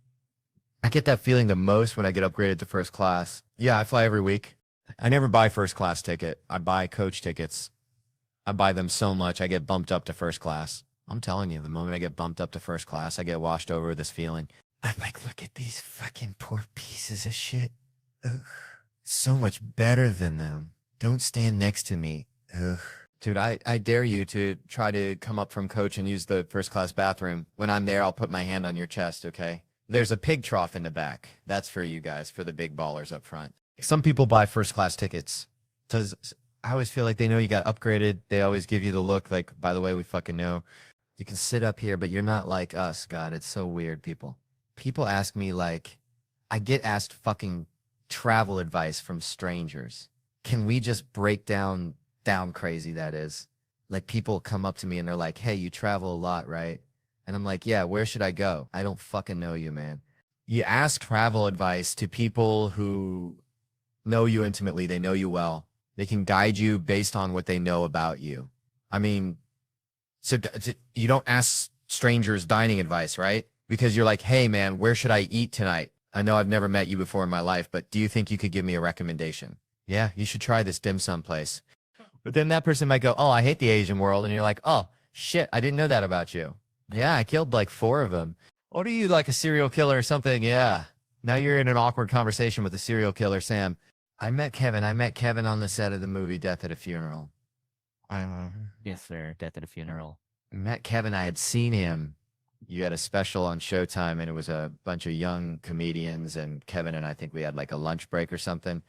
Speaker 1: I get that feeling the most when I get upgraded to first class. Yeah, I fly every week. I never buy first class ticket. I buy coach tickets. I buy them so much, I get bumped up to first class. I'm telling you, the moment I get bumped up to first class, I get washed over with this feeling. I'm like, look at these fucking poor pieces of shit. Ugh. So much better than them. Don't stand next to me. Ugh. Dude, I dare you to try to come up from coach and use the first class bathroom. When I'm there, I'll put my hand on your chest, okay? There's a pig trough in the back. That's for you guys, for the big ballers up front. Some people buy first class tickets. Because I always feel like they know you got upgraded. They always give you the look like, by the way, we fucking know. You can sit up here, but you're not like us. God, it's so weird, people. People ask me like, I get asked fucking travel advice from strangers. Can we just break down crazy that is? Like people come up to me and they're like, hey, you travel a lot, right? And I'm like, yeah, where should I go? I don't fucking know you, man. You ask travel advice to people who know you intimately. They know you well. They can guide you based on what they know about you. I mean, so you don't ask strangers dining advice, right? Because you're like, hey, man, where should I eat tonight? I know I've never met you before in my life, but do you think you could give me a recommendation? Yeah, you should try this dim sum place. But then that person might go, oh, I hate the Asian world. And you're like, oh, shit, I didn't know that about you. Yeah, I killed like 4 of them. What are you, like a serial killer or something? Yeah. Now you're in an awkward conversation with a serial killer, Sam. I met Kevin on the set of the movie Death at a Funeral.
Speaker 4: Yes, sir. Death at a funeral.
Speaker 1: I met Kevin. I had seen him. You had a special on Showtime, and it was a bunch of young comedians, and Kevin and I think we had like a lunch break or something.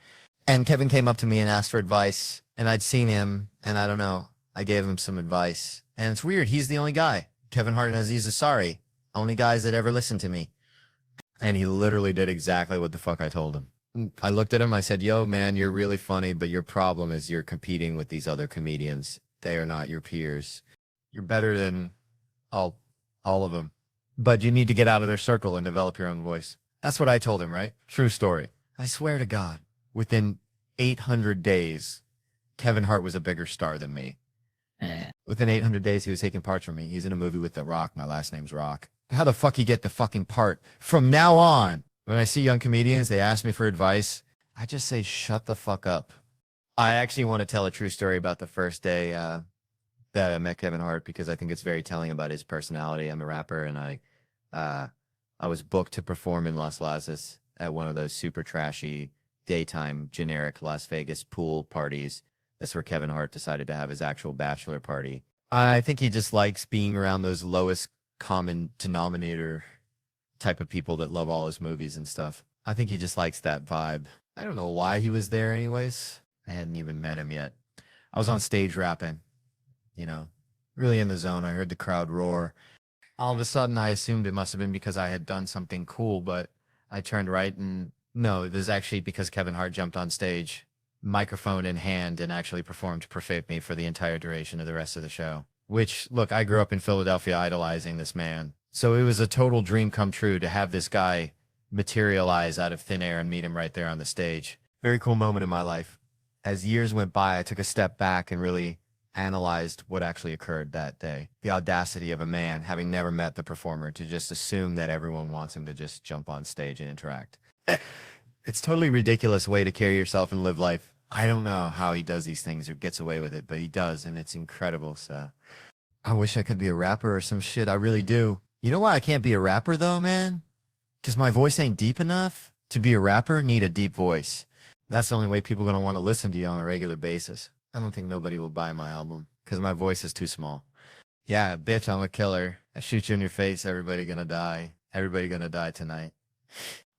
Speaker 1: And Kevin came up to me and asked for advice, and I'd seen him, and I don't know. I gave him some advice. And it's weird. He's the only guy. Kevin Hart and Aziz Ansari. Only guys that ever listened to me. And he literally did exactly what the fuck I told him. I looked at him. I said, yo, man, you're really funny, but your problem is you're competing with these other comedians. They are not your peers. You're better than all, all of them. But you need to get out of their circle and develop your own voice. That's what I told him, right? True story. I swear to God, within 800 days, Kevin Hart was a bigger star than me. Within 800 days, he was taking parts from me. He's in a movie with The Rock. My last name's Rock. How the fuck he get the fucking part? From now on, when I see young comedians, they ask me for advice. I just say, shut the fuck up. I actually want to tell a true story about the first day that I met Kevin Hart because I think it's very telling about his personality. I'm a rapper, and I was booked to perform in Las Lazas at one of those super trashy daytime generic Las Vegas pool parties. That's where Kevin Hart decided to have his actual bachelor party. I think he just likes being around those lowest common denominator type of people that love all his movies and stuff. I think he just likes that vibe. I don't know why he was there anyways. I hadn't even met him yet. I was on stage rapping, you know, really in the zone. I heard the crowd roar. All of a sudden, I assumed it must have been because I had done something cool, but I turned right and no, it was actually because Kevin Hart jumped on stage, microphone in hand, and actually performed to perfect me for the entire duration of the rest of the show. Which, look, I grew up in Philadelphia idolizing this man. So it was a total dream come true to have this guy materialize out of thin air and meet him right there on the stage. Very cool moment in my life. As years went by, I took a step back and really analyzed what actually occurred that day. The audacity of a man, having never met the performer, to just assume that everyone wants him to just jump on stage and interact. It's totally ridiculous way to carry yourself and live life. I don't know how he does these things or gets away with it, but he does, and it's incredible. So I wish I could be a rapper or some shit. I really do. You know why I can't be a rapper though, man? Because my voice ain't deep enough. To be a rapper, need a deep voice. That's the only way people are going to want to listen to you on a regular basis. I don't think nobody will buy my album because my voice is too small. Yeah, bitch, I'm a killer. I shoot you in your face. Everybody gonna die. Everybody gonna die tonight.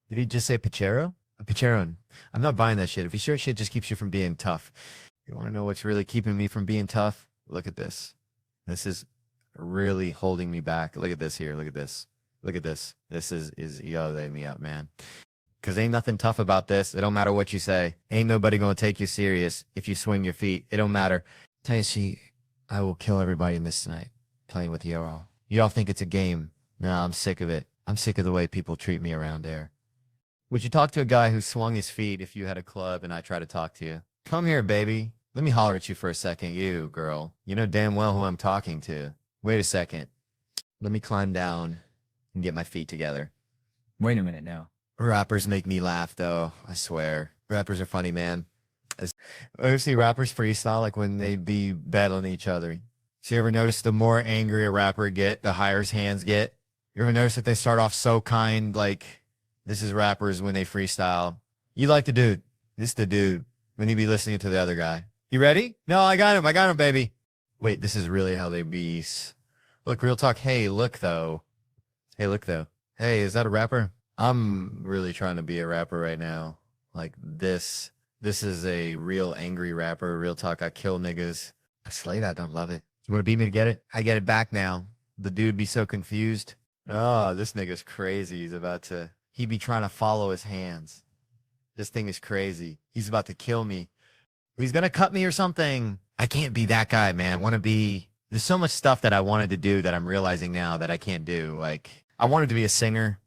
Speaker 1: Did he just say Pachero? A Pacheron. I'm not buying that shit. If you sure shit just keeps you from being tough. You want to know what's really keeping me from being tough? Look at this. This is really holding me back. Look at this here. Look at this. Look at this. This is yo, they me up, man. Because ain't nothing tough about this. It don't matter what you say. Ain't nobody going to take you serious if you swing your feet. It don't matter. Tell you, see, I will kill everybody in this tonight playing with y'all. Y'all think it's a game. No, I'm sick of it. I'm sick of the way people treat me around there. Would you talk to a guy who swung his feet if you had a club and I try to talk to you? Come here, baby. Let me holler at you for a second. You, girl. You know damn well who I'm talking to. Wait a second. Let me climb down and get my feet together.
Speaker 3: Wait a minute now.
Speaker 1: Rappers make me laugh, though. I swear. Rappers are funny, man. I see rappers freestyle like when they be battling each other. So you ever notice the more angry a rapper get, the higher his hands get? You ever notice that they start off so kind, like this is rappers when they freestyle. You like the dude. This the dude when you be listening to the other guy. You ready? No, I got him. I got him, baby. Wait, this is really how they be. Look, real talk. Hey, look, though. Hey, look, though. Hey, is that a rapper? I'm really trying to be a rapper right now. Like this. This is a real angry rapper. Real talk. I kill niggas. I slay that. Don't love it. You want to beat me to get it? I get it back now. The dude be so confused. Oh, this nigga's crazy. He be trying to follow his hands. This thing is crazy. He's about to kill me. He's going to cut me or something. I can't be that guy, man. There's so much stuff that I wanted to do that I'm realizing now that I can't do. Like, I wanted to be a singer.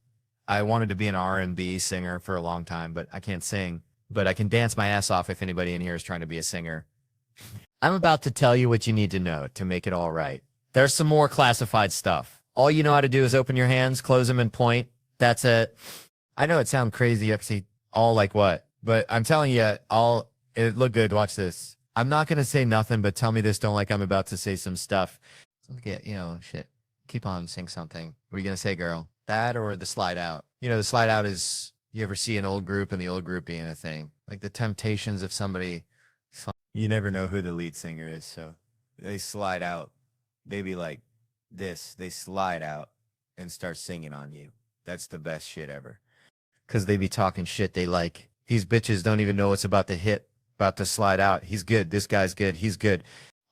Speaker 1: I wanted to be an R&B singer for a long time, but I can't sing. But I can dance my ass off if anybody in here is trying to be a singer. I'm about to tell you what you need to know to make it all right. There's some more classified stuff. All you know how to do is open your hands, close them, and point. That's it. I know it sounds crazy, actually, all like what? But I'm telling you, it look good. Watch this. I'm not going to say nothing, but tell me this don't like I'm about to say some stuff. Look at, shit. Keep on, sing something. What are you going to say, girl? That or the slide out? The slide out is, you ever see an old group and the old group being a thing? Like the Temptations of somebody. You never know who the lead singer is, so they slide out. They be like this. They slide out and start singing on you. That's the best shit ever. Because they be talking shit they like. These bitches don't even know what's about to hit, about to slide out. He's good. This guy's good. He's good.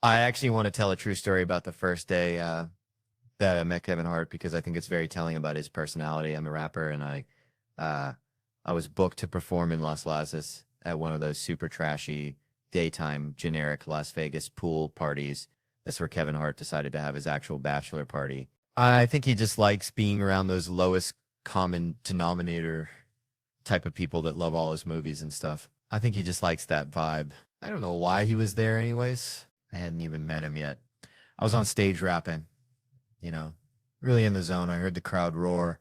Speaker 1: I actually want to tell a true story about the first day that I met Kevin Hart because I think it's very telling about his personality. I'm a rapper, and I was booked to perform in Las Lazas at one of those super trashy daytime generic Las Vegas pool parties. That's where Kevin Hart decided to have his actual bachelor party. I think he just likes being around those lowest common denominator type of people that love all his movies and stuff. I think he just likes that vibe. I don't know why he was there anyways. I hadn't even met him yet. I was on stage rapping, you know, really in the zone. I heard the crowd roar.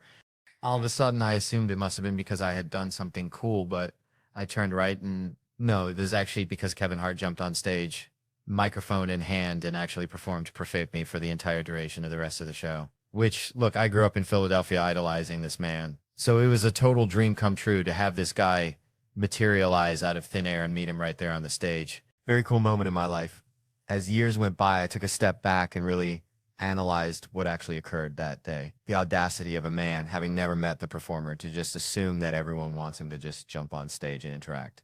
Speaker 1: All of a sudden, I assumed it must have been because I had done something cool, but I turned right and no, it was actually because Kevin Hart jumped on stage, microphone in hand, and actually performed Perfect Me for the entire duration of the rest of the show. Which, look, I grew up in Philadelphia idolizing this man. So it was a total dream come true to have this guy materialize out of thin air and meet him right there on the stage. Very cool moment in my life. As years went by, I took a step back and really analyzed what actually occurred that day. The audacity of a man, having never met the performer, to just assume that everyone wants him to just jump on stage and interact.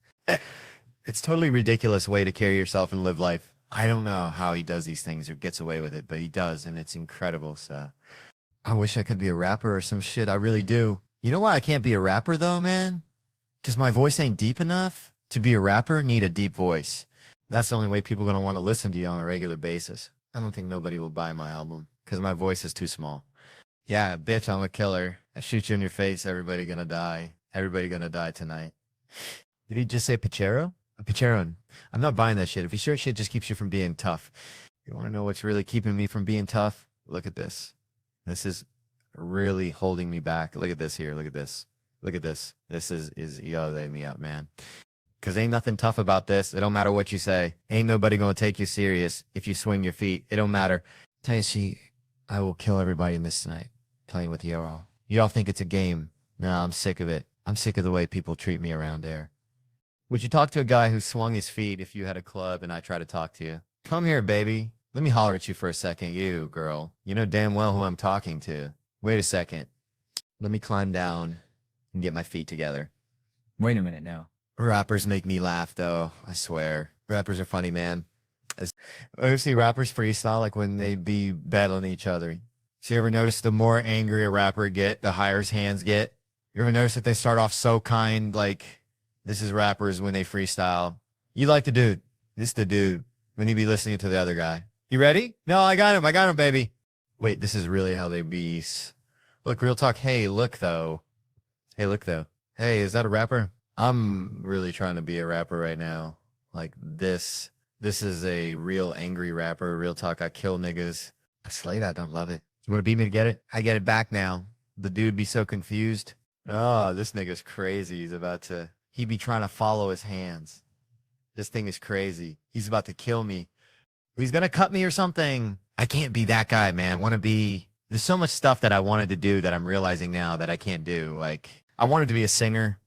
Speaker 1: It's totally ridiculous way to carry yourself and live life. I don't know how he does these things or gets away with it, but he does, and it's incredible. So I wish I could be a rapper or some shit. I really do. You know why I can't be a rapper though, man? Because my voice ain't deep enough. To be a rapper, need a deep voice. That's the only way people are going to want to listen to you on a regular basis. I don't think nobody will buy my album because my voice is too small. Yeah, bitch, I'm a killer. I shoot you in your face. Everybody gonna die. Everybody gonna die tonight. Did he just say Pichero? A Picheron. I'm not buying that shit. If you sure shit just keeps you from being tough. You want to know what's really keeping me from being tough? Look at this. This is really holding me back. Look at this here. Look at this. Look at this. This is yelling me up, man. Because ain't nothing tough about this. It don't matter what you say. Ain't nobody going to take you serious if you swing your feet. It don't matter. Tell you, see, I will kill everybody in this tonight. Tell you what, y'all. Y'all think it's a game. No, I'm sick of it. I'm sick of the way people treat me around there. Would you talk to a guy who swung his feet if you had a club and I try to talk to you? Come here, baby. Let me holler at you for a second. You, girl. You know damn well who I'm talking to. Wait a second. Let me climb down and get my feet together.
Speaker 3: Wait a minute now.
Speaker 1: Rappers make me laugh, though. I swear. Rappers are funny, man. I see rappers freestyle like when they be battling each other. So you ever notice the more angry a rapper get, the higher his hands get? You ever notice that they start off so kind, like this is rappers when they freestyle? You like the dude. This is the dude when you be listening to the other guy. You ready? No, I got him. I got him, baby. Wait, this is really how they be. Look, real talk. Hey, look, though. Hey, look, though. Hey, is that a rapper? I'm really trying to be a rapper right now. Like this. This is a real angry rapper. Real talk. I kill niggas. I slay that. Don't love it. You want to beat me to get it? I get it back now. The dude be so confused. Oh, this nigga's crazy. He be trying to follow his hands. This thing is crazy. He's about to kill me. He's going to cut me or something. I can't be that guy, man. There's so much stuff that I wanted to do that I'm realizing now that I can't do. Like, I wanted to be a singer.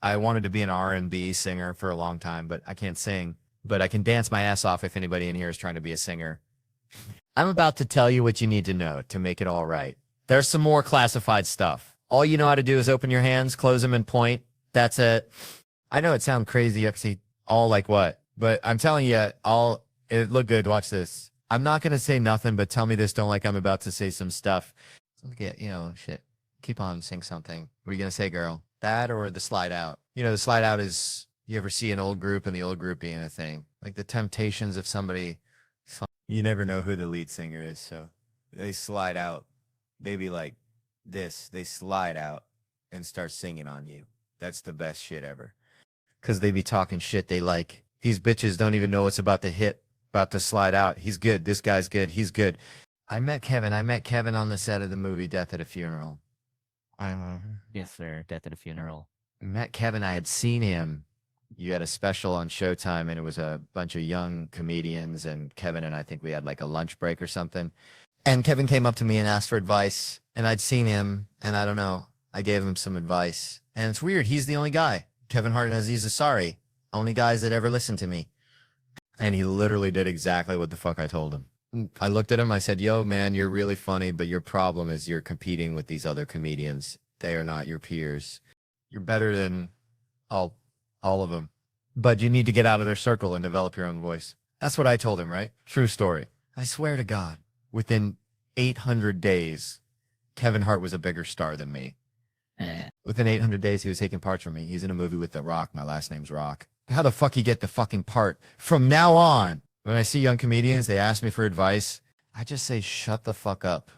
Speaker 1: I wanted to be an R&B singer for a long time, but I can't sing. But I can dance my ass off if anybody in here is trying to be a singer. I'm about to tell you what you need to know to make it all right. There's some more classified stuff. All you know how to do is open your hands, close them, and point. That's it. I know it sounds crazy, actually, all like what? But I'm telling you, it look good. Watch this. I'm not going to say nothing, but tell me this. Don't like I'm about to say some stuff. Shit. Keep on, sing something. What are you going to say, girl? That or the slide out? You know, the slide out is, you ever see an old group and the old group being a thing? Like the Temptations of somebody. You never know who the lead singer is, so they slide out. They be like this. They slide out and start singing on you. That's the best shit ever. Because they be talking shit they like. These bitches don't even know what's about to hit, about to slide out. He's good. This guy's good. He's good. I met Kevin on the set of the movie Death at a Funeral.
Speaker 4: Yes, sir. Death at a funeral.
Speaker 1: I met Kevin. I had seen him. You had a special on Showtime, and it was a bunch of young comedians, and Kevin and I think we had like a lunch break or something. And Kevin came up to me and asked for advice, and I'd seen him, and I don't know. I gave him some advice. And it's weird. He's the only guy. Kevin Hart and Aziz Ansari. Only guys that ever listened to me. And he literally did exactly what the fuck I told him. I looked at him. I said, yo, man, you're really funny, but your problem is you're competing with these other comedians. They are not your peers. You're better than all of them. But you need to get out of their circle and develop your own voice. That's what I told him, right? True story. I swear to God, within 800 days, Kevin Hart was a bigger star than me. Within 800 days, he was taking parts from me. He's in a movie with The Rock. My last name's Rock. How the fuck you get the fucking part? From now on, when I see young comedians, they ask me for advice. I just say, shut the fuck up.